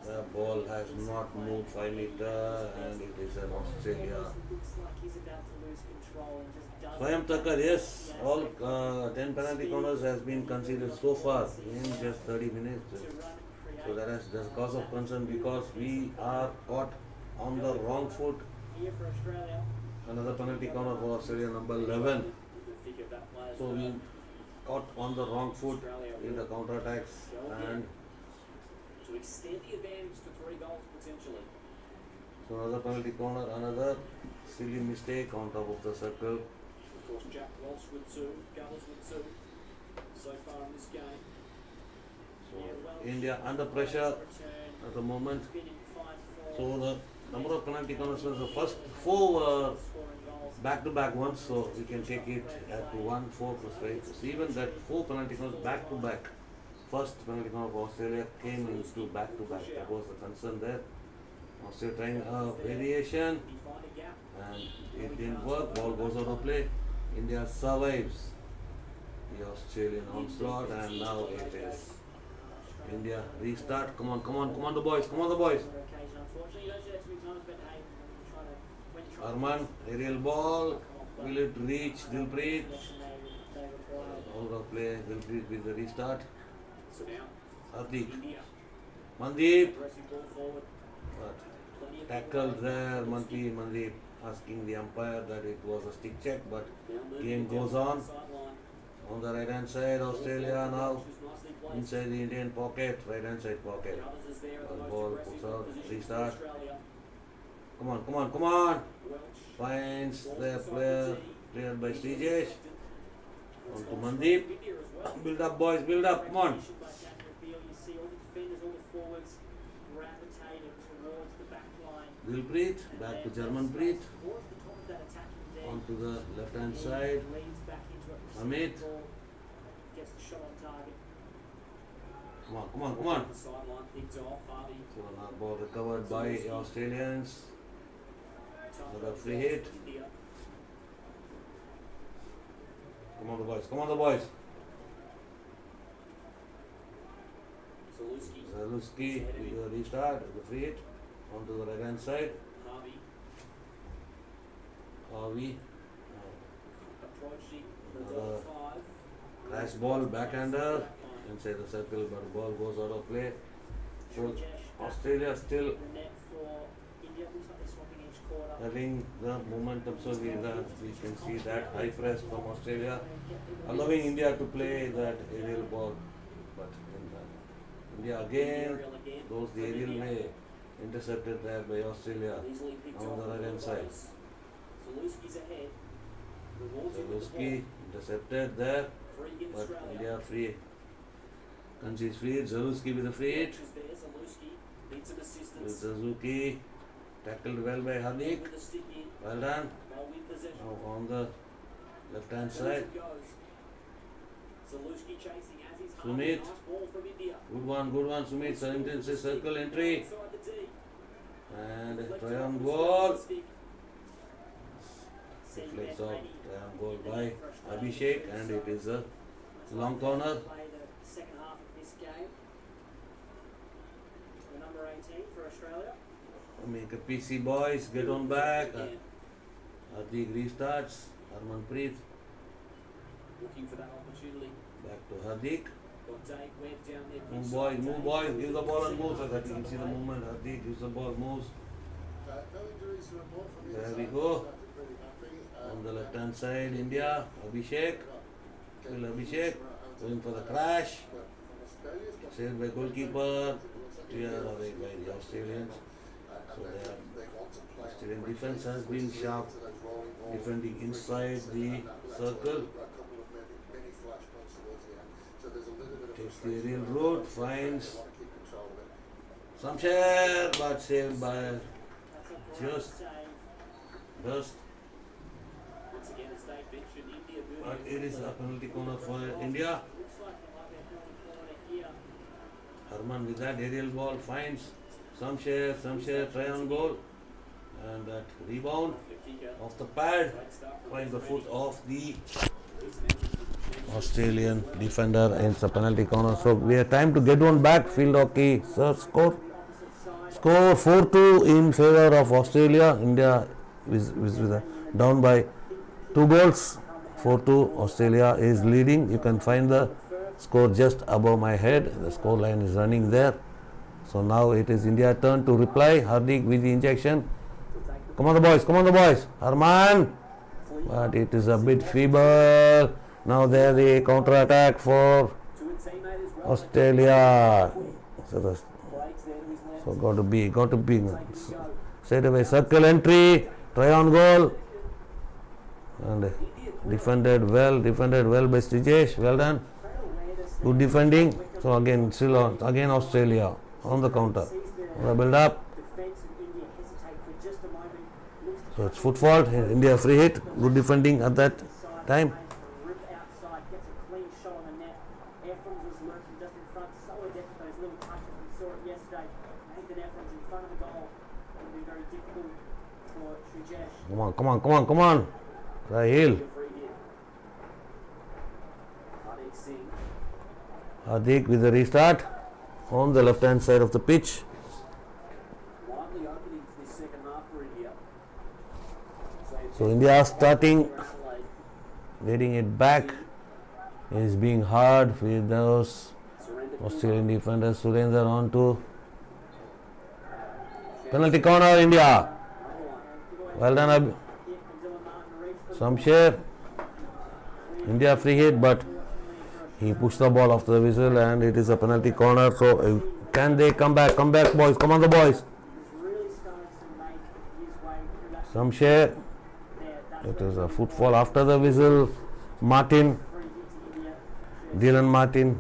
the ball has not moved 5 meters, and it is an Australia. Swayam Thakur, yes, all 10 penalty corners has been conceded so far in just 30 minutes. So that's a cause of concern because we are caught on the wrong foot. Here for Australia. Another penalty corner for Australia, number 11. The thick of that player's So we caught on the wrong foot in the counter-attacks and to extend the advantage to 3 goals potentially. so another penalty corner, another silly mistake on top of the circle. Of course, Jack Welch with 2, Gullis with 2 so far in this game. So India under pressure at the moment. So the number of penalty corners was the first 4 back-to-back ones, so we can take it at 1, 4 plus 5. So even that 4 penalty corners back-to-back. First penalty corner for Australia came into back-to-back. That was the concern there. Australia trying a variation and it didn't work. Ball goes out of play. India survives the Australian onslaught and now it is India restart. Come on the boys, come on the boys. Arman, aerial ball. Will it reach Dilpreet? Out of play. Dilpreet with the restart. Hardik. Mandeep. But tackled there. Mandeep asking the umpire that it was a stick check, but game goes on. On the right hand side, Australia now inside the Indian pocket, right hand side pocket. Ball puts out, restart. Come on. Finds the player, cleared by Srijesh. On to Mandeep. Build up boys, build up, come on. Dilpreet, back to Jarmanpreet. On to the left hand side. Amit. Come on. So now ball recovered by Australians. Another free hit. Come on the boys. Zaluski with the restart, the free hit. Onto the right hand side. Harvey. Another crash ball, backhander. Inside the circle, but the ball goes out of play. So Australia still having the momentum, so we can see that high press from Australia, allowing India to play that aerial ball. But India again goes the aerial way, intercepted there by Australia on the right hand side. Zaluski intercepted there, but India free. Kanchi's free. Zaluski with a free hit. Suzuki tackled well by Hardik. Well done. Now on the left hand side. Sumit. Good one. Sumit. 17th circle entry. And triumph goal. Flex off. Triumph goal by Abhishek. And it is a long corner. Make a PC boys, get on back. Hardik restarts. Harmanpreet. Looking for that opportunity. Back to Hardik. Got Dave Webb down there. Move boys, give the ball and move so that you can see the movement. Hardik gives the ball, moves. There we go. On the left hand side, India, Abhishek. Abhishek going for the crash. Saved by goalkeeper. Cleared away by the Australians. So the Australian defense has been sharp, defending inside the circle. Takes the aerial route, finds Samsher, but saved by just. But it is a penalty corner for India. Harman with that aerial ball finds Samsher try on goal, and that rebound off the pad finds the foot of the Australian defender in the penalty corner. So we have time to get one back. Field hockey, sir, score 4-2 in favor of Australia. India is down by 2 goals. 4-2. Australia is leading. You can find the score just above my head. The score line is running there. So now it is India's turn to reply. Hardik with the injection. Come on the boys, come on the boys. Harman. But it is a bit feeble. Now there the counter attack for Australia. So got to be straight away circle entry, try on goal, and defended well by Stijesh. Well done, good defending. So again again Australia on the counter, the build up. So it's foot fault. India free hit, good defending at that time. Come on. Rahil. Hardik with the restart on the left hand side of the pitch. So India starting, getting it back, is being hard with those Australian defenders. Surendra on to penalty corner, India. Well done, Shamsher. India free hit, but he pushed the ball after the whistle, and it is a penalty corner. So can they come back? Come back, boys. Come on, the boys. Shamsher. It is a footfall after the whistle. Martin. Dylan Martin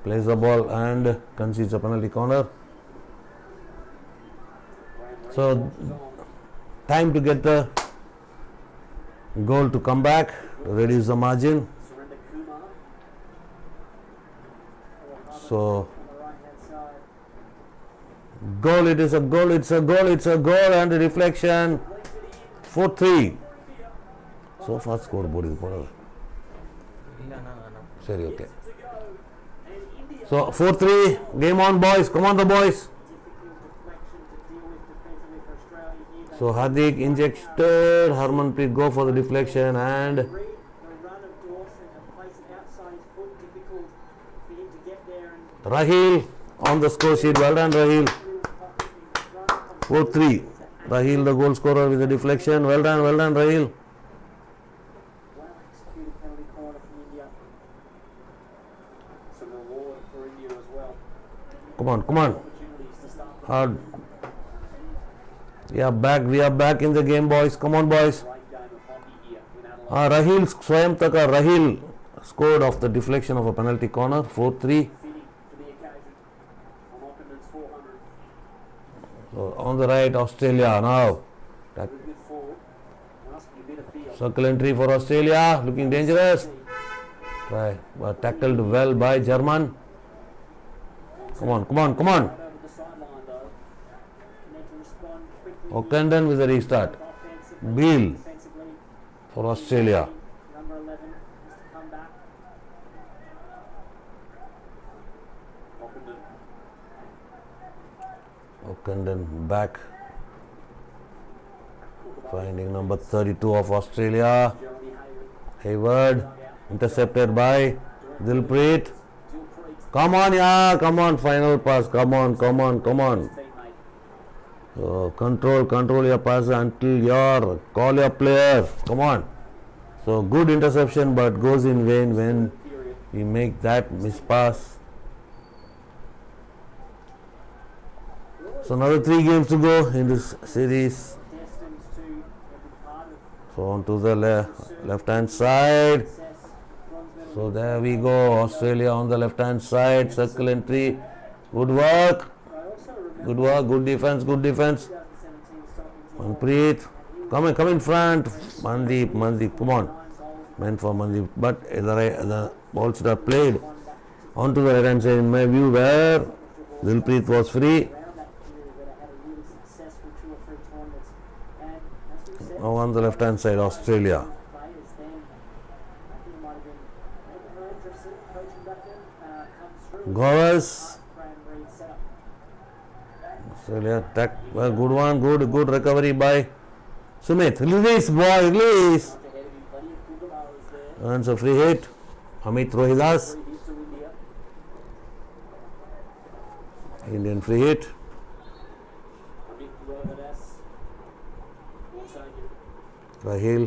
plays the ball and concedes a penalty corner. So time to get the goal to come back to reduce the margin. So goal, it is a goal, it's a goal, and the deflection. 4-3. So far scoreboard is what? Sorry, okay. So 4-3, game on, boys. Come on, the boys. So Hardik injected, Harmanpreet go for the deflection, and Rahil on the score sheet. Well done, Rahil. 4-3. Rahil the goal scorer with the deflection. Well done, Rahil. Come on. Hard. We are back in the game, boys. Come on, boys. Rahil Swayam Taka Rahil scored off the deflection of a penalty corner. 4-3. So on the right, Australia now. Circle entry for Australia, looking dangerous. Try, but tackled well by German. Come on. O'Kendon with a restart. Beale for Australia. O'Kendon back. Finding number 32 of Australia. Hayward intercepted by Dilpreet. Come on, final pass. Come on. So control your pass until call your player. Come on. So good interception, but goes in vain when we make that miss pass. So another 3 games to go in this series. So on to the left hand side. So there we go, Australia on the left hand side, circle entry. Good work, good defense. Manpreet, come in front. Mandeep, come on. Meant for Mandeep, but the ball should have played onto the right hand side in my view, where Dilpreet was free. Now on the left hand side, Australia. Gowers. Australia attack. Well, good one. Good recovery by Sumit. Release, boy, release. Earns a free hit. Amit Rohidas. Indian free hit. Amit Rovadas will take it. Rahil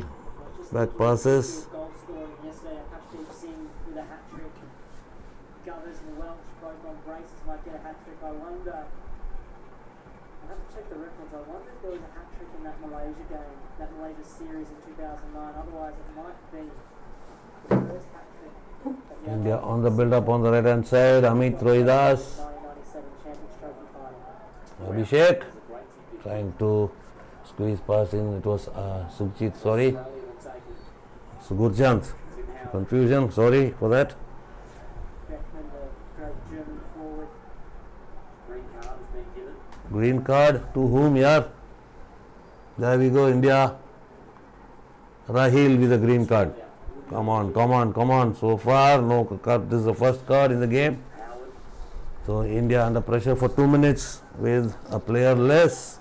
back passes. Goal scoring yesterday. Harshdeep Singh with a hat trick. Govers and Welch both on braces might get a hat trick. I wonder. I have to check the records. I wonder if there was a hat trick in that Malaysia game, that Malaysia series in 2009. Otherwise, it might be the first hat trick. of the India Aussies. on the build up on the right hand side. Amit Rohidas. 1997 Champions Trophy final. Abhishek trying to squeeze past in. It was Sukhjit, sorry. Australia will take it. Sugurjant. Confusion, sorry for that. Beckman, the great German forward. Green card has been given. Green card to whom, yeah? There we go, India. Rahil with a green card. Come on, come on, come on. So far, no card. This is the first card in the game. Howard. So India under pressure for 2 minutes with a player less.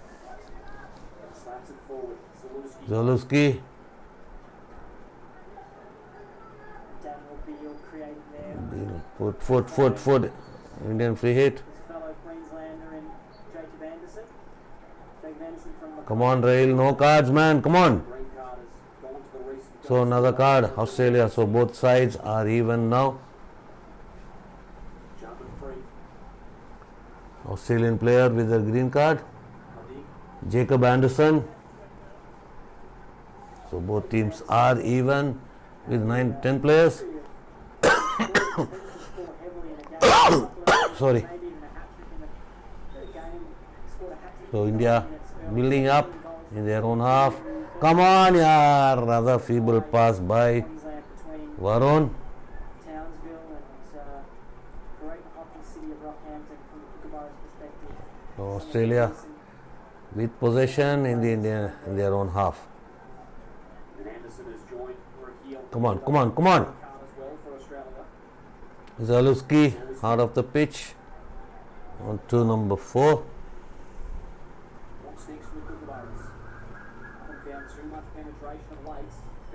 Slaps it forward. Zalewski. Zalewski. Daniel Beale creating there. Foot. Indian free hit. His fellow Queenslander in Jacob Anderson. Jacob Anderson from the Come on, Rahil. No cards, man. Come on. Green card has gone to the recent. So another card. Australia. So both sides are even now. Jumping free. Australian player with a green card. Hadik. Jacob Anderson. So both teams are even with 9-10 players. Sorry. So India building up in their own half. Come on, yeah. Rather feeble pass by Queensland between Varun. Townsville and great hockey city of Rockhampton from the Kookaburras perspective. So Australia with possession in their own half. And Anderson has joined for a heel. Come on, come on, come on. Card as well for Australia. Zalewski out of the pitch. On to number 4. Long sticks for the Kookaburras. Haven't found too much penetration of late.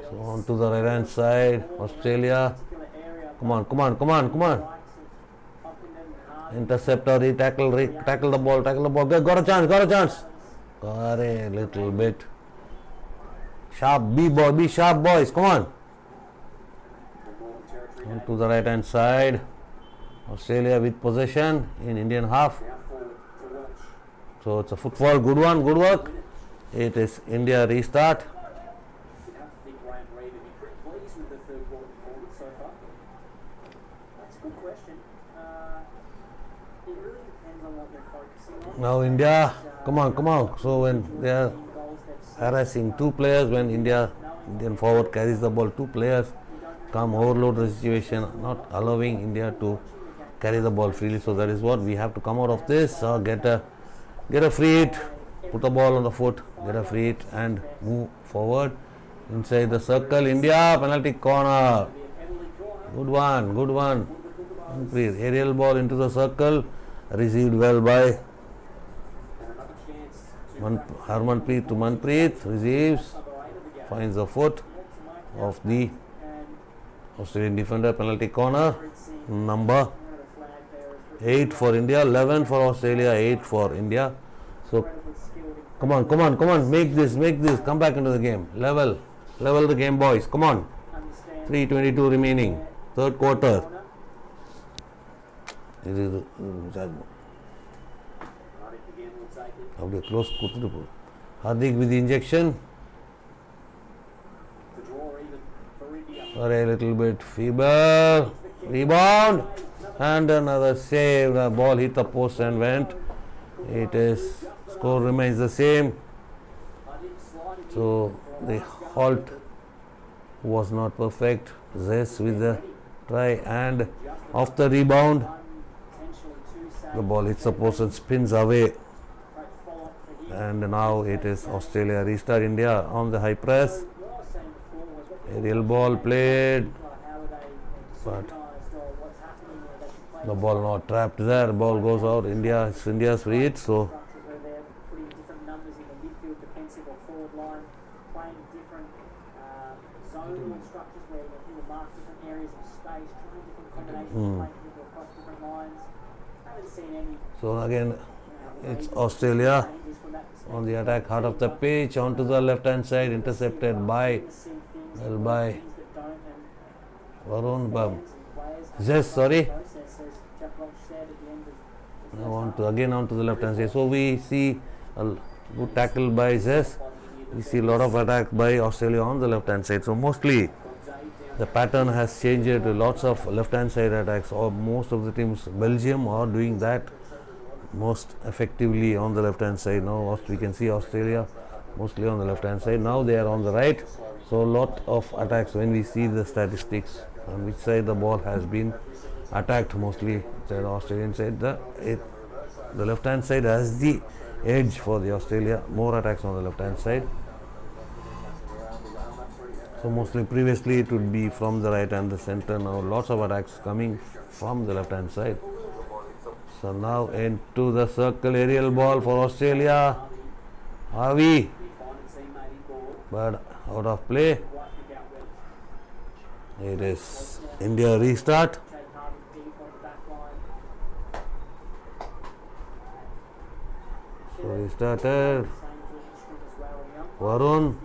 So on to the right hand side. Australia. Come on, come on, come on, come on. Interceptor, tackle the ball, got a chance, got a little bit. Sharp, be sharp boys, come on. Northern Territory On to the right hand side. Australia with possession in Indian half. now forward to Welch. So it's a football, good one, good work. It is India restart. You'd have to think Graham Reid would be pretty pleased with the third quarter performance so far. That's a good question. It really depends on what they're focusing on. Now India, come on. So when they are harassing 2 players, when Indian forward carries the ball, 2 players come overload the situation, not allowing India to carry the ball freely. So that is what we have to come out of this. Get a free hit, put the ball on the foot, get a free hit and move forward inside the circle. India penalty corner. Good one. Manpreet, aerial ball into the circle, received well by And another chance to Harmanpreet to Manpreet, receives, other end of the game. finds the foot of the Australian defender. Penalty corner number 8 for India, 11 for Australia, 8 for India. So come on, make this, come back into the game, level the game, boys, come on. 3:22 remaining, third quarter. It is Hardik again will take it. அப்படியே close கொடுத்துட்டு Hardik with the injection. To draw even for India. Or a little bit feeble. Rebound. And another save. The ball hit the post and went. It is, score remains the same. Hardik sliding So the halt was not perfect. Zes with the try and off the rebound. The ball hits the post and spins away. And now it is Australia restart. India on the high press. Aerial ball played. But the ball not trapped there. Ball goes out. India's free hit. So Where they're putting different numbers in the midfield, defensive or forward line, playing different zonal structures where you will mark different areas of space, trying different combinations, playing people across different lines. haven't seen any So again, it's Australia changes from that perspective. on the attack, heart of the pitch, onto the left-hand side, intercepted by well, by Varun Bab. Zes, sorry. Now onto the left-hand side. So we see a good tackle by Zes. We see a lot of attack by Australia on the left-hand side. So mostly the pattern has changed. Lots of left-hand side attacks, or most of the teams, Belgium are doing that most effectively on the left-hand side. Now we can see Australia mostly on the left-hand side. Now they are on the right. So a lot of attacks when we see the statistics on which side the ball has been attacked, mostly side Australian side. The left-hand side has the edge for the Australia. More attacks on the left-hand side. So mostly previously it would be from the right and the center. Now lots of attacks coming from the left-hand side. So now into the circle, aerial ball for Australia. Harvey, but out of play. It is India restart. So restarted. Varun,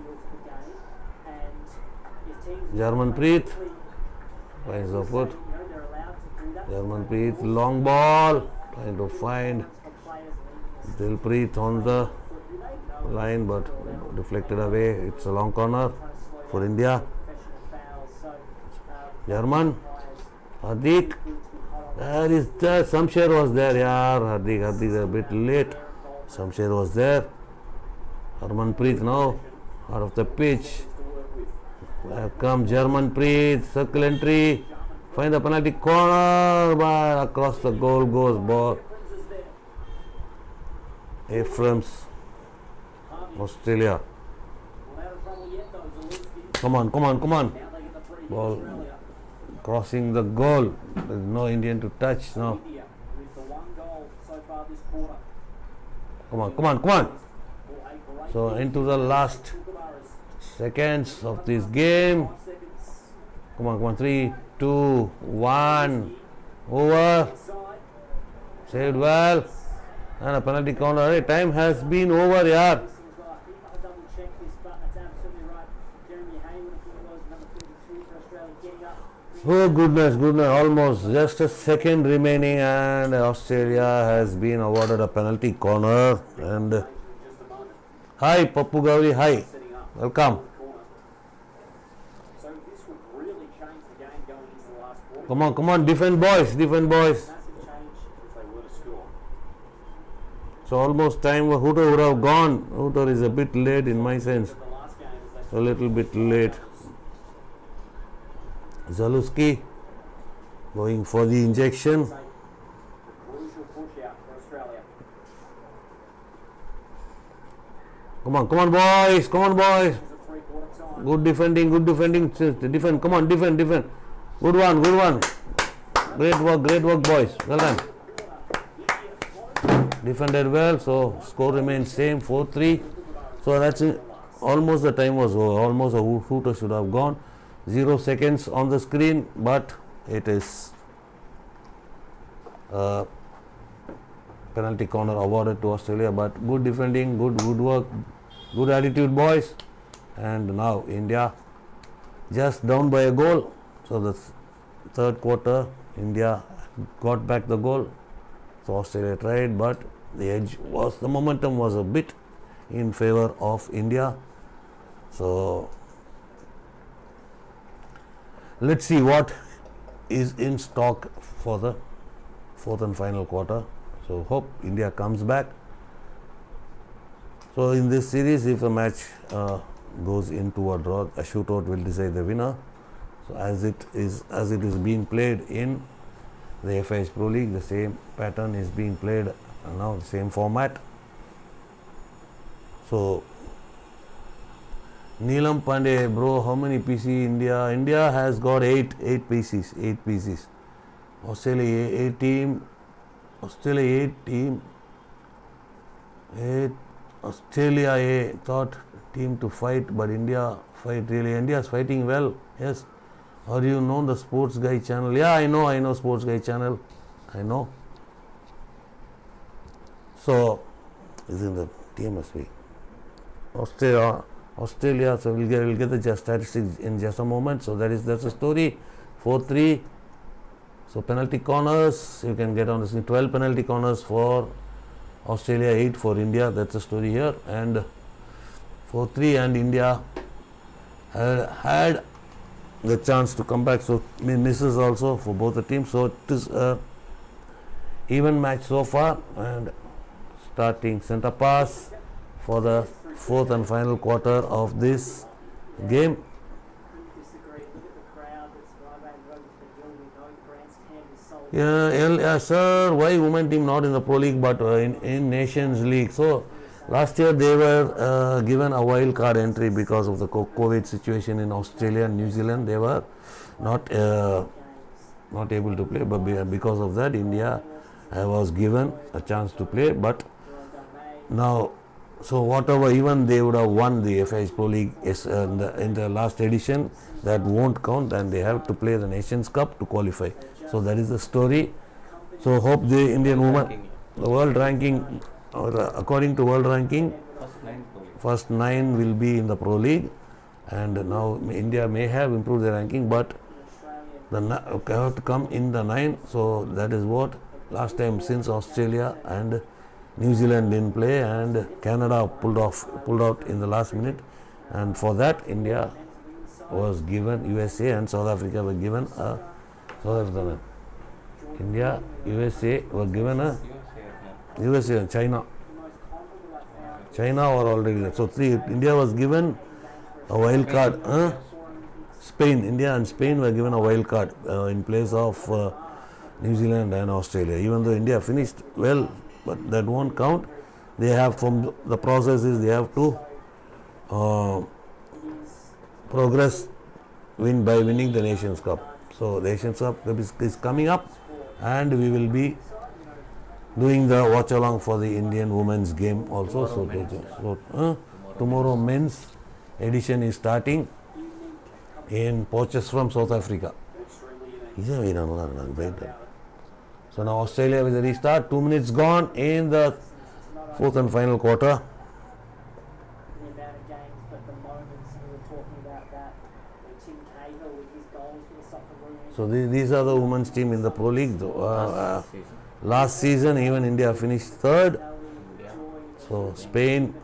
Jarmanpreet finds the foot. Jarmanpreet, long ball, trying to find Dilpreet on the line, but deflected away. It's a long corner for India. Jarman, Hardik, there is there. Samsher was there, yeah. Hardik a bit late. Samsher was there. Harmanpreet now out of the pitch. Here comes Jarmanpreet, circle entry. Find the penalty corner, but across the goal goes ball. Abrams, Australia. Come on. Ball crossing the goal. There is no Indian to touch now. Come on. So into the last seconds of this game. Come on. 3, 2, 1. Over. Saved well. And a penalty corner. Hey, time has been over, yeah. Oh goodness, almost just a second remaining, and Australia has been awarded a penalty corner. And hi Pappu Gowri, hi, welcome. Come on, defend boys. So almost time, Hooter would have gone. Hooter is a bit late in my sense, a little bit late. Zaluski going for the injection. Come on boys. Good defending. Defend. Come on, defend. Good one. Great work boys. Well done. Defended well, so score remains same, 4-3. So that's it. Almost the time was over. Almost a Hooter should have gone. 0 seconds on the screen, but it is penalty corner awarded to Australia. But good defending, good work, good attitude boys. And now India just down by a goal. So the third quarter, India got back the goal. So Australia tried, but the momentum was a bit in favor of India. So let's see what is in stock for the fourth and final quarter. So hope India comes back. So in this series, if a match goes into a draw, a shootout will decide the winner. So as it is being played in the FIH Pro League, the same pattern is being played now, the same format. So Neelam Pandey, bro, how many PC India? India has got 8 PCs. Australia 8 team. Australia a thought team to fight, but India fight really. India is fighting well. Yes. Or you know the Sports Guy channel? Yeah, I know Sports Guy channel. I know. So, this is in the TMSV. Australia. So we'll get the statistics in just a moment. So that's the story. 4-3. So penalty corners, you can get on this 12 penalty corners for Australia, 8 for India. That's the story here. And 4-3, and India had the chance to come back. So misses also for both the teams. So it is a even match so far. And starting centre pass for the fourth and final quarter of this game. Yeah, sir, why women team not in the Pro League but in Nations League? So last year they were given a wild card entry because of the COVID situation in Australia and New Zealand. They were not able to play, but because of that India was given a chance to play. But now, so whatever, even they would have won the FIS Pro League in the last edition, that won't count, and they have to play the Nations Cup to qualify. So that is the story. So hope the Indian women, the world ranking, according to world ranking, first 9 will be in the Pro League, and now India may have improved their ranking, but have to come in the 9. So that is what last time, since Australia and New Zealand didn't play and Canada pulled out in the last minute, and for that India was given, USA and South Africa were given a India, USA were given a USA and China were already there. So India was given a wild card. Spain, India and Spain were given a wild card in place of New Zealand and Australia. Even though India finished well, but that won't count. They have, from the process is they have to progress by winning the Nations Cup. So the Nations Cup is coming up, and we will be doing the watch along for the Indian women's game also. So tomorrow men's edition is starting in Potchefstroom, South Africa. So now Australia with a restart. 2 minutes gone in the fourth and final quarter. So these are the women's team in the Pro League. Last season even India finished third. So Spain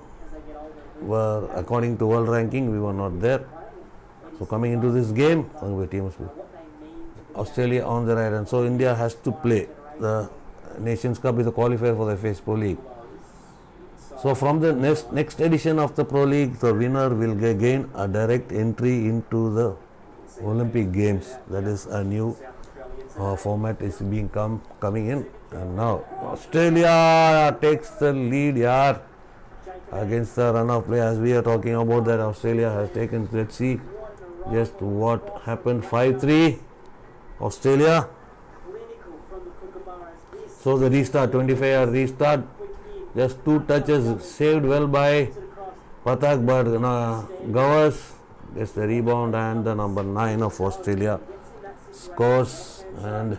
were, according to world ranking, we were not there. So coming into this game, Australia on the right, and so India has to play the Nations Cup is a qualifier for the FIS Pro League. So from the next edition of the Pro League, the winner will gain a direct entry into the Olympic Games. That is a new format is coming in. And now Australia takes the lead against the run of play. As we are talking about that, Australia has taken, let's see just what happened. 5-3 Australia. So the restart, 25-yard restart, just 2 touches, saved well by Pathak, but Gowers gets the rebound, and the number 9 of Australia scores. And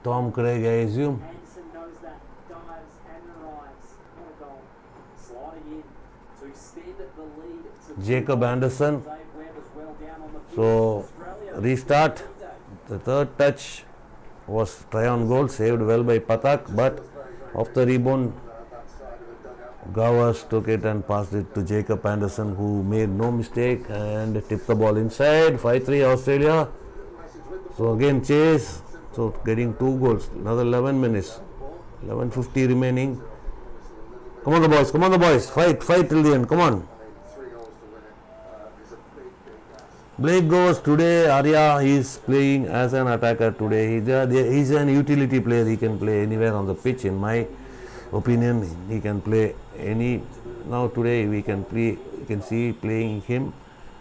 Tom Craig, I assume. Jacob Anderson. So restart. The third touch was try on goal, saved well by Pathak, but off the rebound, Gowers took it and passed it to Jacob Anderson, who made no mistake and tipped the ball inside. 5-3 Australia. So again chase. So getting 2 goals. Another 11 minutes. 11:50 remaining. Come on the boys. Fight till the end. Come on. Blake Gowers today, Arya, he is playing as an attacker today. He is an utility player. He can play anywhere on the pitch. In my opinion, he can play any. Now today we can see playing him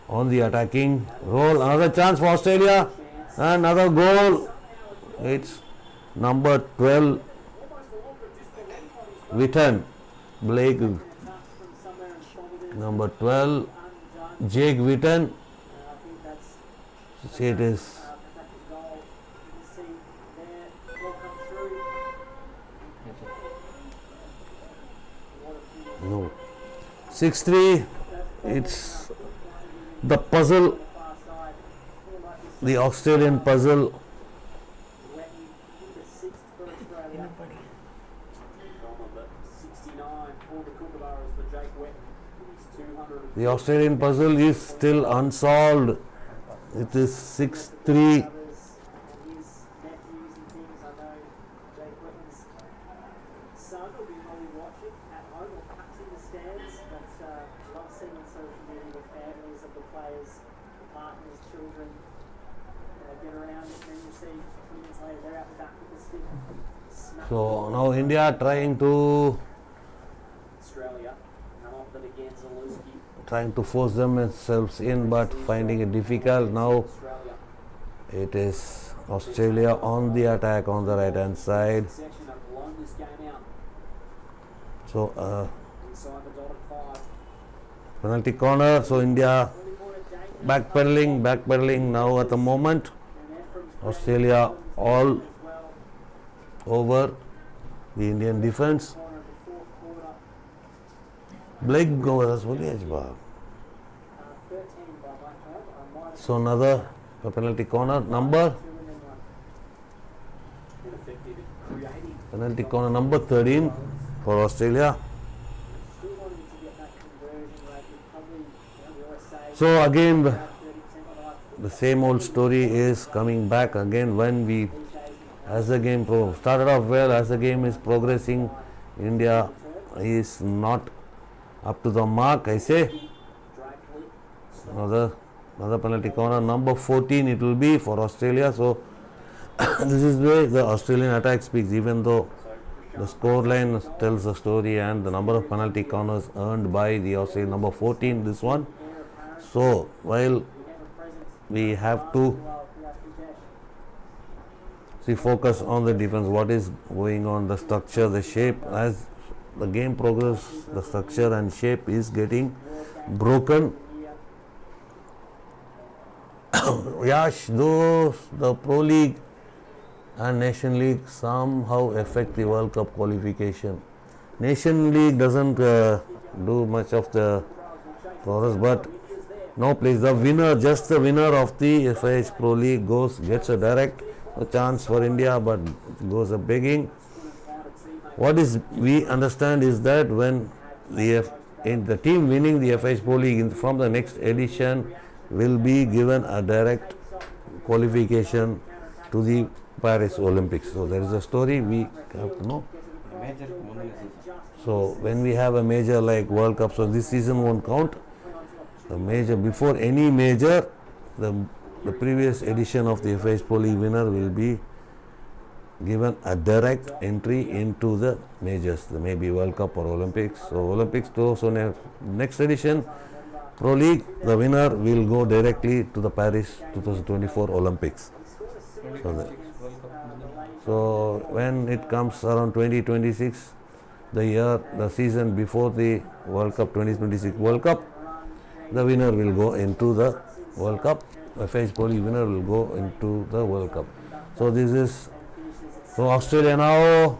on the attacking role. Another chance for Australia. Another goal. It's number 12, Witten. Blake. Number 12, Jake Witten. See, it is No. 6-3. It's the puzzle, the Australian puzzle. The Australian puzzle is still unsolved. It is 6-3. So now India trying to force themselves in, but finding it difficult. Now it is Australia on the attack on the right hand side. So penalty corner. So India backpedaling now at the moment. Australia all over the Indian defense. Blake goes so another penalty corner number 13 for Australia. So again the same old story is coming back again. When we, as the game started off well, as the game is progressing, India is not up to the mark, I say. Another penalty corner, number 14 it will be for Australia. So this is where the Australian attack speaks, even though the score line tells the story and the number of penalty corners earned by the Australian, number 14 this one. So while we have to focus on the defense, what is going on, the structure, the shape. As the game progresses, the structure and shape is getting broken. Yash, though the Pro League and Nation League somehow affect the World Cup qualification. Nation League doesn't do much of the process, but no place. The winner, just the winner of the FIH Pro League gets a direct chance for India, but goes a begging. What is we understand is that when the team winning the FIH Pro League from the next edition will be given a direct qualification to the Paris Olympics. So there is a story we have to know. So when we have a major like World Cup, so this season won't count. The major, before any major, the previous edition of the FIH Pro League winner will be given a direct entry into the majors, maybe World Cup or Olympics. So Olympics too. So next edition Pro League, the winner will go directly to the Paris 2024 Olympics. So when it comes around 2026, the season before the World Cup, 2026 World Cup, the winner will go into the World Cup. The FIH Pro League winner will go into the World Cup. So this is, so Australia now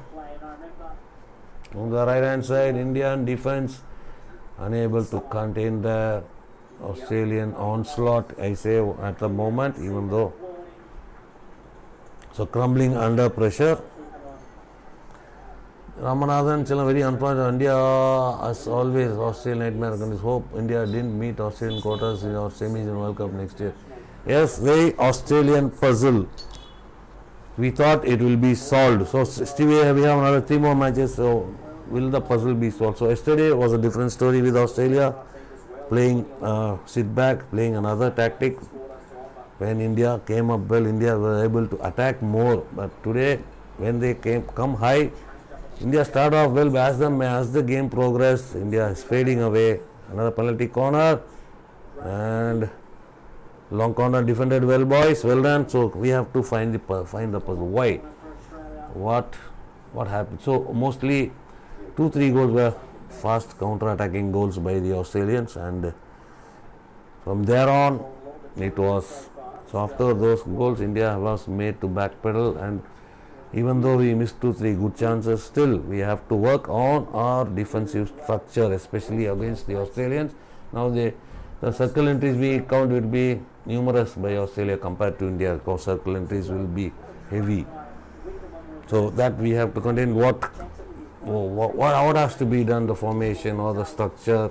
on the right hand side, Indian defense unable to contain the Australian onslaught, I say, at the moment, even though. So crumbling under pressure. Ramanathan, very unfortunate. India, as always, Australian nightmare. Can hope India didn't meet Australian quarters in our semis in World Cup next year. Yes, very Australian puzzle. We thought it will be solved. So still we have another 3 more matches. So will the puzzle be solved? So yesterday was a different story with Australia playing sit back, playing another tactic. When India came up well, India were able to attack more. But today, when they come high, India started off well, but as the game progressed, India is fading away. Another penalty corner and long corner defended well, boys. Well done. So we have to find the puzzle. Why? What happened? So mostly 2-3 goals were fast counter-attacking goals by the Australians, and from there on it was. So after those goals, India was made to backpedal, and Even though we missed 2-3 good chances, still we have to work on our defensive structure, especially against the Australians. Now the circle entries we count will be numerous by Australia compared to India, because circle entries will be heavy. So that we have to contain what has to be done, the formation or the structure.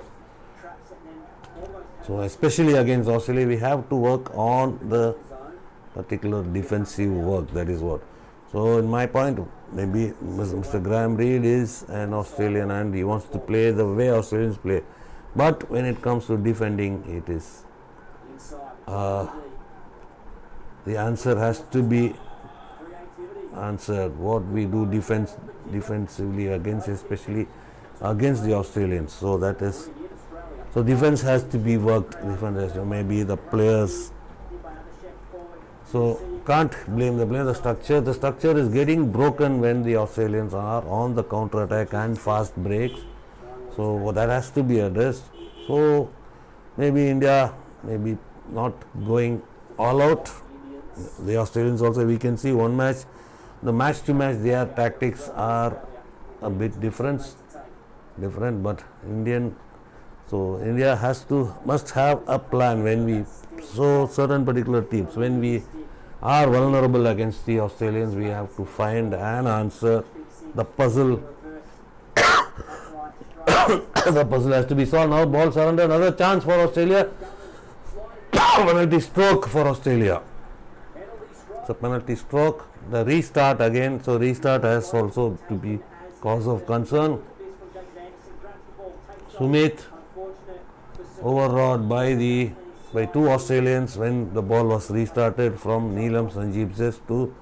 So especially against Australia, we have to work on the particular defensive work. That is what. So in my point, maybe Mr. Graham Reid is an Australian and he wants to play the way Australians play. But when it comes to defending, it is the answer has to be answered. What we do defensively against, especially against the Australians. So that is, so defense has to be worked. Defense has to, maybe the players. So can't blame the player. The structure is getting broken when the Australians are on the counter attack and fast breaks. So that has to be addressed. So maybe India maybe not going all out. The Australians also, we can see one match, the match to match their tactics are a bit different, but India must have a plan when we certain particular teams, when we are vulnerable against the Australians, we have to find an answer. The puzzle the puzzle has to be solved. Now ball surrender, another chance for Australia. Penalty stroke for Australia. So penalty stroke, the restart again. So restart has also to be cause of concern. Sumit overawed by two Australians when the ball was restarted from Neelam Sanjeev to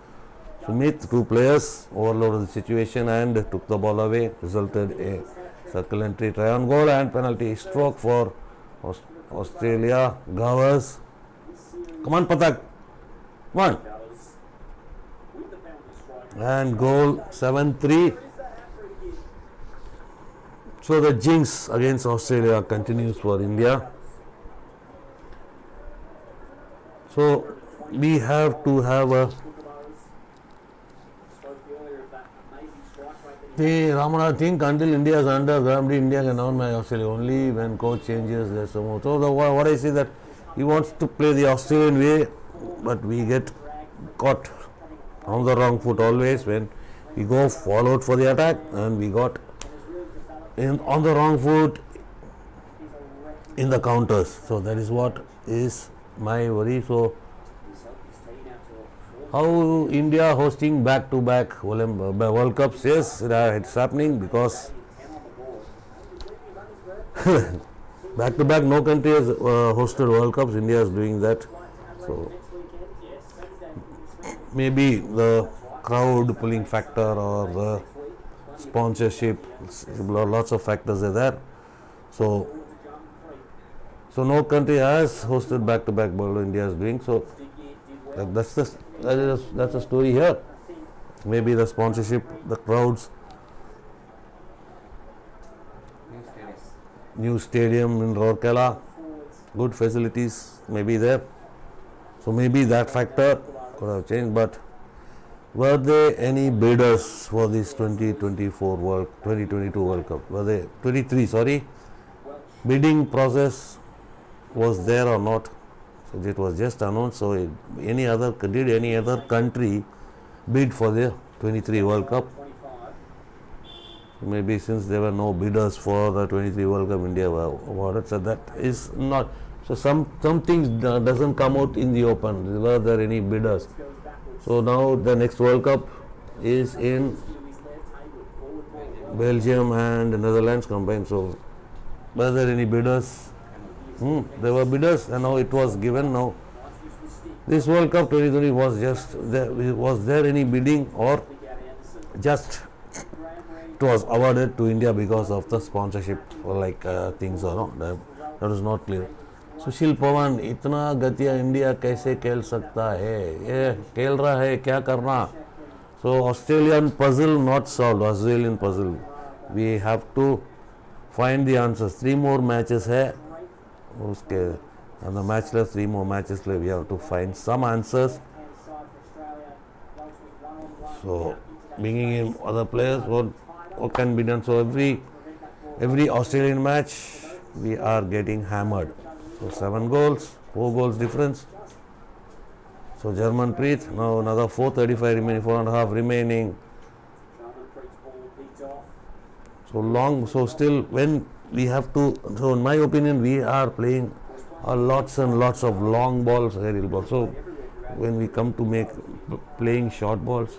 Sumit. Two players overloaded the situation and took the ball away, resulted in circle entry, try on goal and penalty stroke for Australia. Gavas, come on Patak, come on, and goal 7-3. So the jinx against Australia continues for India. So we have to have a Ramana think until India is under Graham Reid, India can down by Australia. Only when coach changes there's some more. So what I say that he wants to play the Australian way, but we get caught on the wrong foot always when we go followed for the attack and we got on the wrong foot in the counters. So that is what is my worry. So how India hosting back-to-back World Cups? Yes, it's happening because back-to-back no country has hosted World Cups. India is doing that. So maybe the crowd pulling factor or the sponsorship, lots of factors are there. So no country has hosted back-to-back World Cup. India is doing so. That's the story here. Maybe the sponsorship, the crowds, new stadium in Rourkela, good facilities maybe there. So maybe that factor could have changed. But were there any bidders for this 2022 World Cup? Were they 23? Sorry, bidding process was there or not? So it was just announced. So did any other country bid for the 23 World Cup? Maybe since there were no bidders for the 23 World Cup, India were awarded. So that is not. So some things doesn't come out in the open. Were there any bidders? So now the next World Cup is in Belgium and Netherlands combined. So were there any bidders? There were bidders and now it was given. Now this World Cup 2020 was just there. Was there any bidding or just it was awarded to India because of the sponsorship or like things or no? That is not clear. सुशील पवन, इतना गतिया India कैसे खेल सकता है? ये खेल रहा है, क्या करना? So Australian puzzle not solved. Australian puzzle. We have to find the answers. 3 more matches है. उसके and the match left, 3 more matches left. We have to find some answers. So bringing in other players, what can be done? So every Australian match we are getting hammered. So 7 goals, 4 goals difference. So Jarmanpreet, now another 4:35 remaining, 4.5 remaining. Jarmanpreet's ball picked off. So long, so still when we have to, so in my opinion we are playing lots and lots of long balls, aerial balls. So when we come to playing short balls,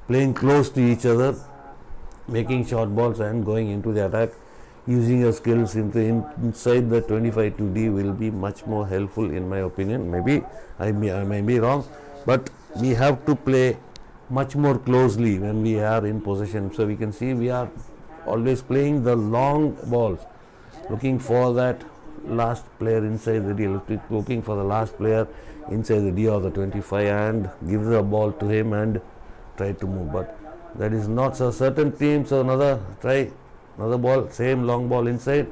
playing close to each other, making short balls and going into the attack, using your skills inside the 25 to D will be much more helpful in my opinion. Maybe I may be wrong, but we have to play much more closely when we are in possession. So we can see we are always playing the long balls, looking for that last player inside the D, looking for the last player inside the D or the 25 and give the ball to him and try to move. But that is not so. Certain teams, so another ball, same long ball inside.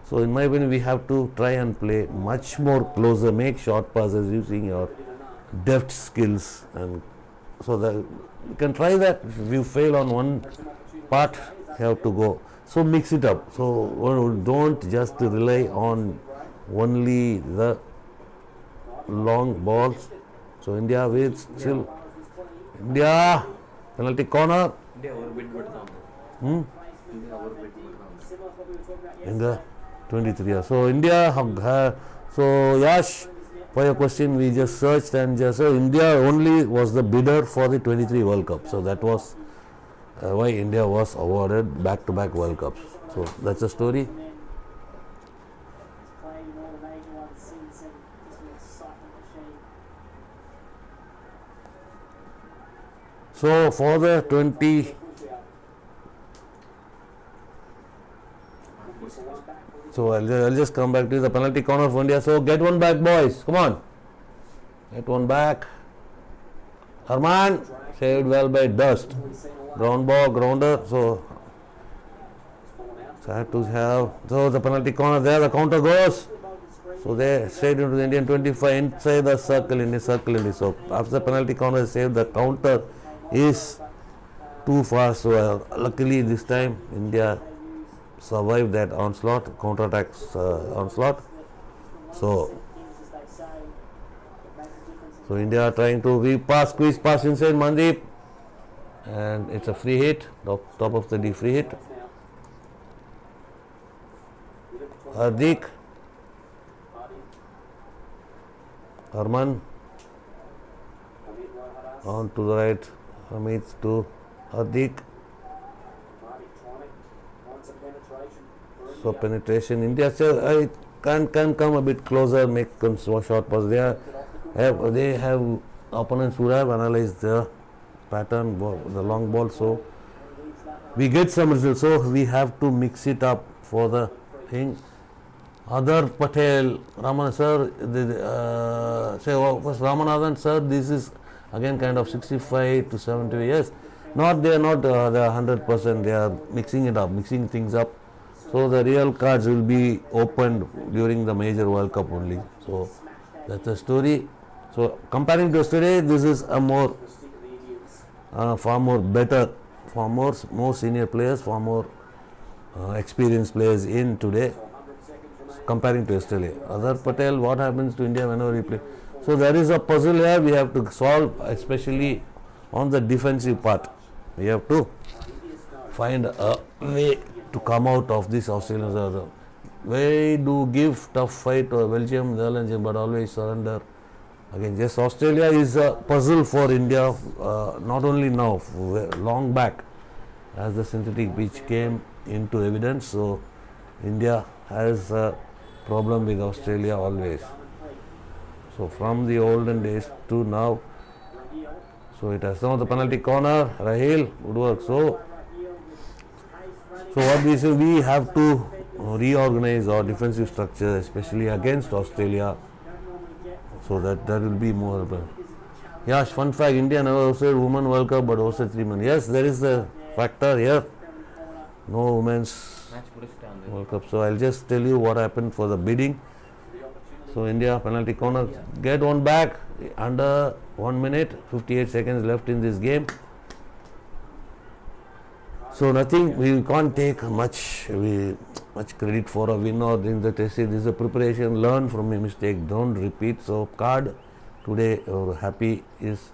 So in my opinion we have to try and play much more closer, make short passes using your deft skills, and so that you can try that. If you fail on one part, you have to go. So mix it up. So don't just rely on only the long balls. So India with still India penalty corner. In the 23. So India, so Yash, for your question, we just searched and just so India only was the bidder for the 23 World Cup. So that was why India was awarded back-to-back World Cups. So that's the story. He's played in all the major ones since and just been a excitement machine. So for the 20, so I'll just come back to the penalty corner for India. So get one back, boys. Come on, get one back. Harman saved well by Dust. Ground ball, grounder. So had to have. So the penalty corner there. The counter goes. So they straight into the Indian 25 inside the circle in the circle in the. So after the penalty corner is saved, the counter is too fast. So luckily this time India survived that onslaught, counter-attack onslaught. So India trying to squeeze pass inside Mandeep, and it's a free hit, top of the D free hit. Hardik, Harman on to the right, Hamid to Hardik. So penetration, India still can come a bit closer, make short pass. They have opponents who have analyzed the pattern, the long ball. So we get some results. So we have to mix it up for the thing. Adar Patel, Raman sir, first Ramanathan sir. This is again kind of 65 to 70 years. They are not 100%. They are mixing it up, mixing things up. So the real cards will be opened during the major World Cup only. So that's the story. So comparing to yesterday, this is a more far more better, far more senior players, far more experienced players in today comparing to yesterday. Adar Patel, what happens to India whenever we play? So there is a puzzle here we have to solve, especially on the defensive part. We have to find a way to come out of this. Australians they do give tough fight to Belgium, Netherlands, but always surrender. Again, yes, Australia is a puzzle for India, not only now, long back as the synthetic pitch came into evidence. So India has a problem with Australia always. So from the olden days to now. So it has now the penalty corner. Rahil, good work. So what we say, we have to reorganize our defensive structure, especially against Australia, so that will be more. Yash, fun fact: India never hosted Women World Cup, but hosted 3 men. Yes, there is a factor here. No women's World Cup. So I'll just tell you what happened for the bidding. So India penalty corner, get one back under 1 minute, 58 seconds left in this game. So nothing, we can't take much credit for a win or in the test. This is a preparation, learn from a mistake, don't repeat. So card today, happy is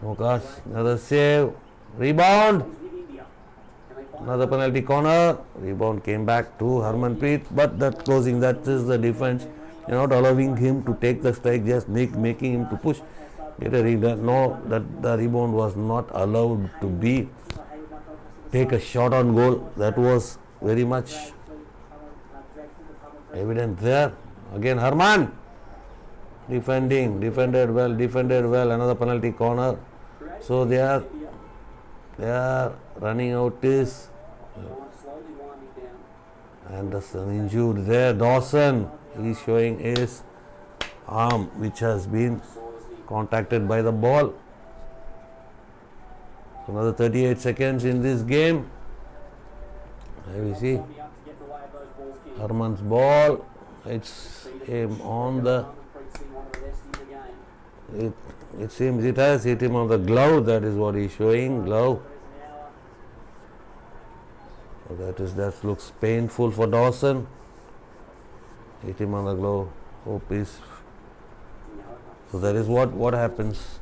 no cards. Another save, rebound, another penalty corner, rebound came back to Harmanpreet, but that closing, that is the defense. You're not allowing him to take the strike, just making him to push. Get a no, that the rebound was not allowed to be. Take a shot on goal. That was very much evident there. Again, Harman defended well. Another penalty corner. So they are running out this. Anderson injured there. Dawson is showing his arm, which has been contacted by the ball. Another 38 seconds in this game. There we see Harman's ball. It's him on the. It seems it has hit him on the glove. That is what he's showing. Glove. So that looks painful for Dawson. Hit him on the glove. Hope is. So that is what happens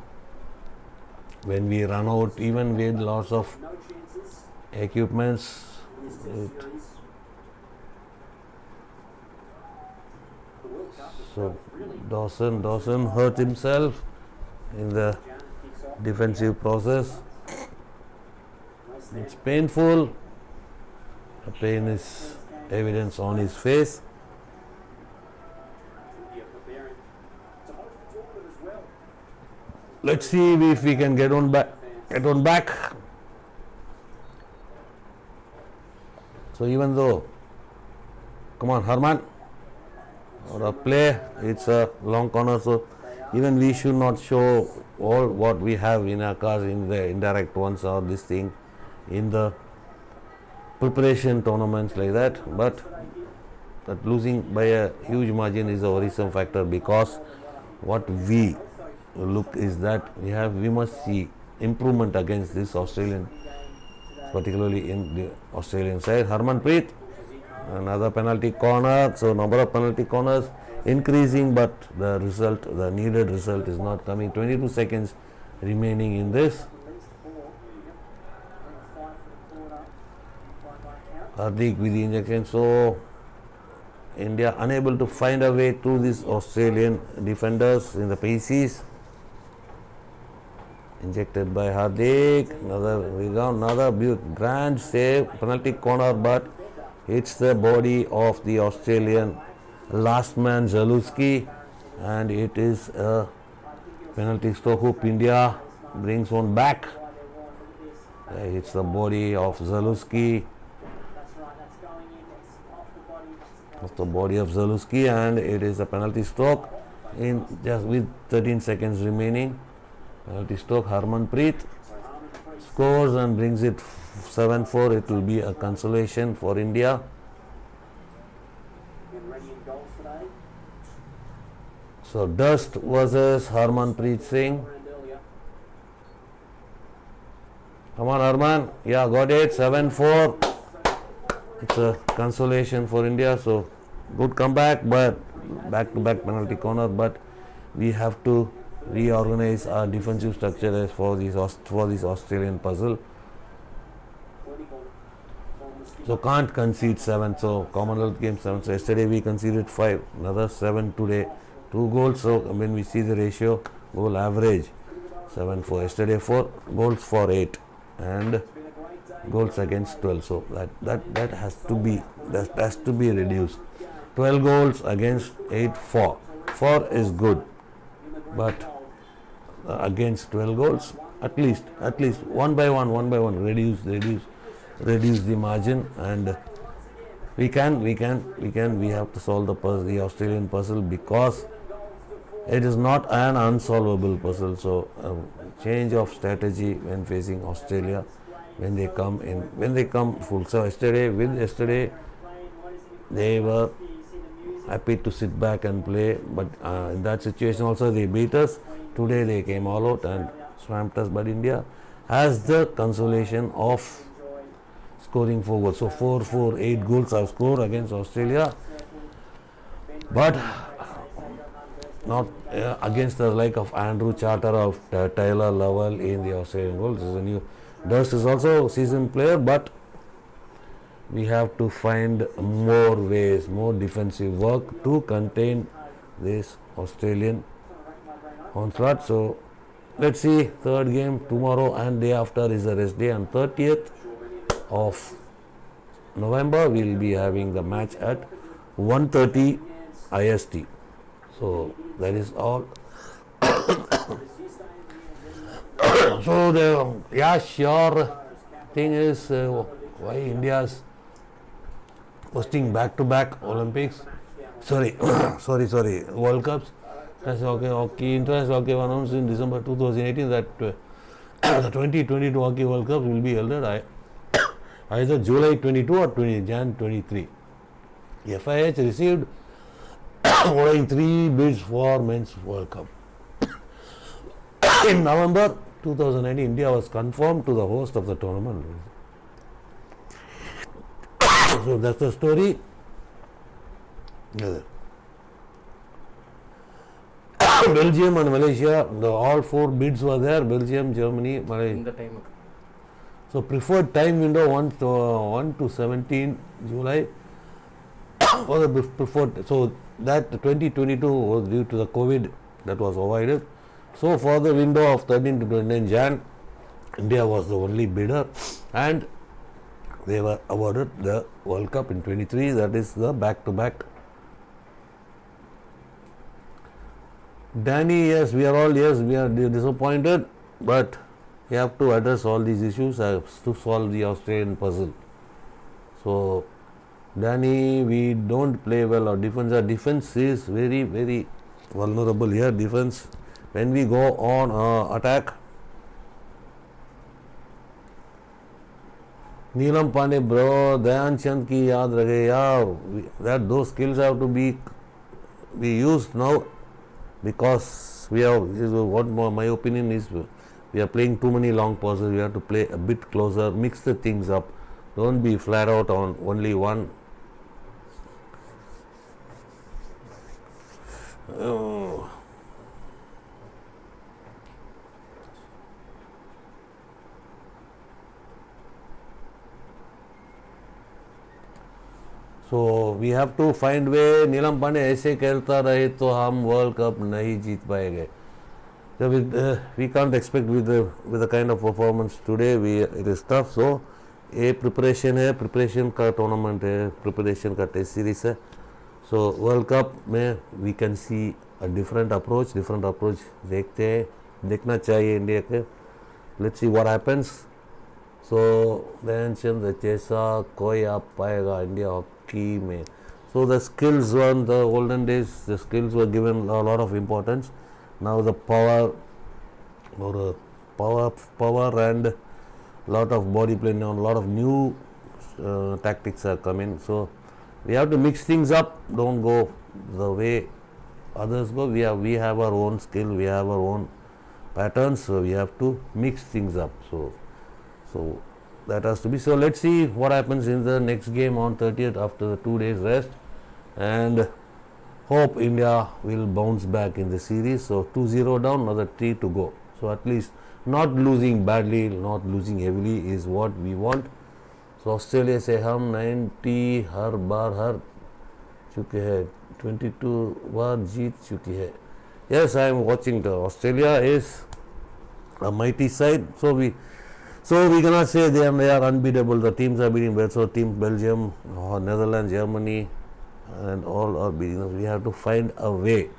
when we run out, even with lots of equipments. So Dawson hurt himself in the defensive process. It's painful. The pain is evidence on his face. Let's see if we can get on back. So even though, come on, Harman, or a play, it's a long corner. So even we should not show all what we have in our cars in the indirect ones or this thing in the preparation tournaments like that. But losing by a huge margin is a worrisome factor, because what we look is that we must see improvement against this Australian, particularly in the Australian side. Harmanpreet, another penalty corner. So number of penalty corners increasing, but the needed result is not coming. 22 seconds remaining in this. Hardik with the injection. So India unable to find a way through these Australian defenders in the paces. Injected by Hardik. Another rebound, another grand save, penalty corner, but hits the body of the Australian last man Zaluski, and it is a penalty stroke. Hope India brings one back. Hits the body of Zaluski. Of the body of Zaluski, and it is a penalty stroke in just with 13 seconds remaining. Penalty stroke. Harmanpreet scores and brings it 7-4. It will be a consolation for India. So Dust versus Harmanpreet Singh. Come on, Harman. Yeah, got it. 7-4. It's a consolation for India. So good comeback, but back-to-back penalty corner. But we have to reorganize our defensive structure as for this Australian puzzle. So can't concede 7. So Commonwealth Games 7. So yesterday we conceded 5. Another 7 today. 2 goals. So when we see the ratio, goal average 7-4. Yesterday 4 goals for 8 and goals against 12. So that has to be reduced. 12 goals against 8-4. 4 is good, but against 12 goals, at least one by one reduce the margin, and we have to solve the Australian puzzle, because it is not an unsolvable puzzle. So change of strategy when facing Australia, when they come full. So yesterday they were happy to sit back and play, but in that situation also they beat us. Today they came all out and swamped us, but India has the consolation of scoring 4 goals. So 4, 8 goals I've scored against Australia, but not against the like of Andrew Charter of Tyler Lovell in the Australian goal. This is a new. Durst is also a seasoned player, but we have to find more ways, more defensive work to contain this Australian onslaught. So let's see, third game tomorrow and day after is a rest day, and 30th of November we will be having the match at 1:30 IST. So that is all. So your thing is why India's hosting back-to-back Olympics. Sorry, World Cups. International Hockey announced in December 2018 that the 2022 Hockey World Cup will be held at either July 22 or Jan 23. FIH received following 3 bids for Men's World Cup. In November 2019, India was confirmed to the host of the tournament. So that's the story. Belgium and Malaysia, all 4 bids were there. Belgium, Germany, Malaysia. So preferred time window 1 to 17 July for the preferred. So that 2022 was due to the COVID, that was avoided. So for the window of 13 to 29 Jan, India was the only bidder, and they were awarded the World Cup in 23. That is the back-to-back. Danny, yes, we are disappointed, but we have to address all these issues to solve the Australian puzzle. So, Danny, we don't play well. Our defense is very, very vulnerable here. Defense, when we go on attack, Neelam Pandey, bro, Dhyan Chand ki yaad rakhe yaar, that those skills have to be used now, because we have, what my opinion is, we are playing too many long passes. We have to play a bit closer, mix the things up. Don't be flat out on only one. So we have to find way. नीलम पांडे ऐसे खेलता रहे तो हम world cup नहीं जीत पाएंगे. So we can't expect with the kind of performance today. It is tough. So a preparation है, preparation का tournament है, preparation का test series है. So World Cup में we can see a different approach. देखना चाहिए इंडिया के. Let's see what happens. So mention the जैसा कोई आ पाएगा इंडिया हॉकी में. So the skills on the olden days, the skills were given a lot of importance. Now the power and lot of body play, now a lot of new tactics are coming. So we have to mix things up. Don't go the way others go. We have our own skill. We have our own patterns. So we have to mix things up. So that has to be. So let's see what happens in the next game on 30th after the 2 days rest, and hope India will bounce back in the series. So 2-0 down, another 3 to go. So at least not losing badly, not losing heavily is what we want. So Australia से हम 90 हर बार हार चुके हैं, 22 बार जीत चुकी है. Yes, I am watching. The Australia is a mighty side. So we cannot say they are unbeatable. The teams are beating well. So team Belgium, Netherlands, Germany, and all are beating us. We have to find a way.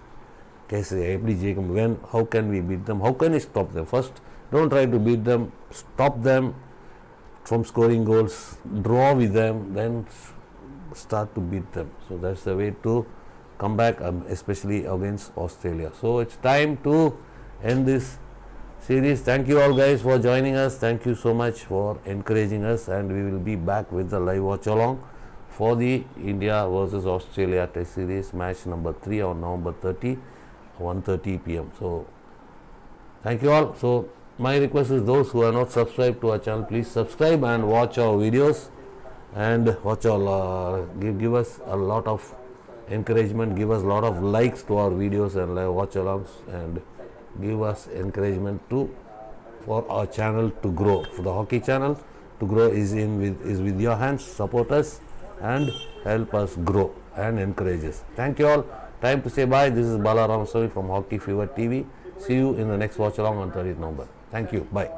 How can we beat them? How can we stop them? First, don't try to beat them. Stop them from scoring goals. Draw with them. Then start to beat them. So that's the way to come back, especially against Australia. So it's time to end this series. Thank you all guys for joining us. Thank you so much for encouraging us, and we will be back with the live watch along for the India versus Australia Test Series match number 3 on November 30, 1:30 p.m. So thank you all. So my request is those who are not subscribed to our channel, please subscribe and watch our videos. and watch all. Give us a lot of encouragement. Give us a lot of likes to our videos and watch alongs, and give us encouragement for our channel to grow. For the hockey channel to grow is with your hands. Support us and help us grow and encourage us. Thank you all. Time to say bye. This is Bala Ramaswamy from Hockey Fever TV. See you in the next watch along on 30th November. Thank you. Bye.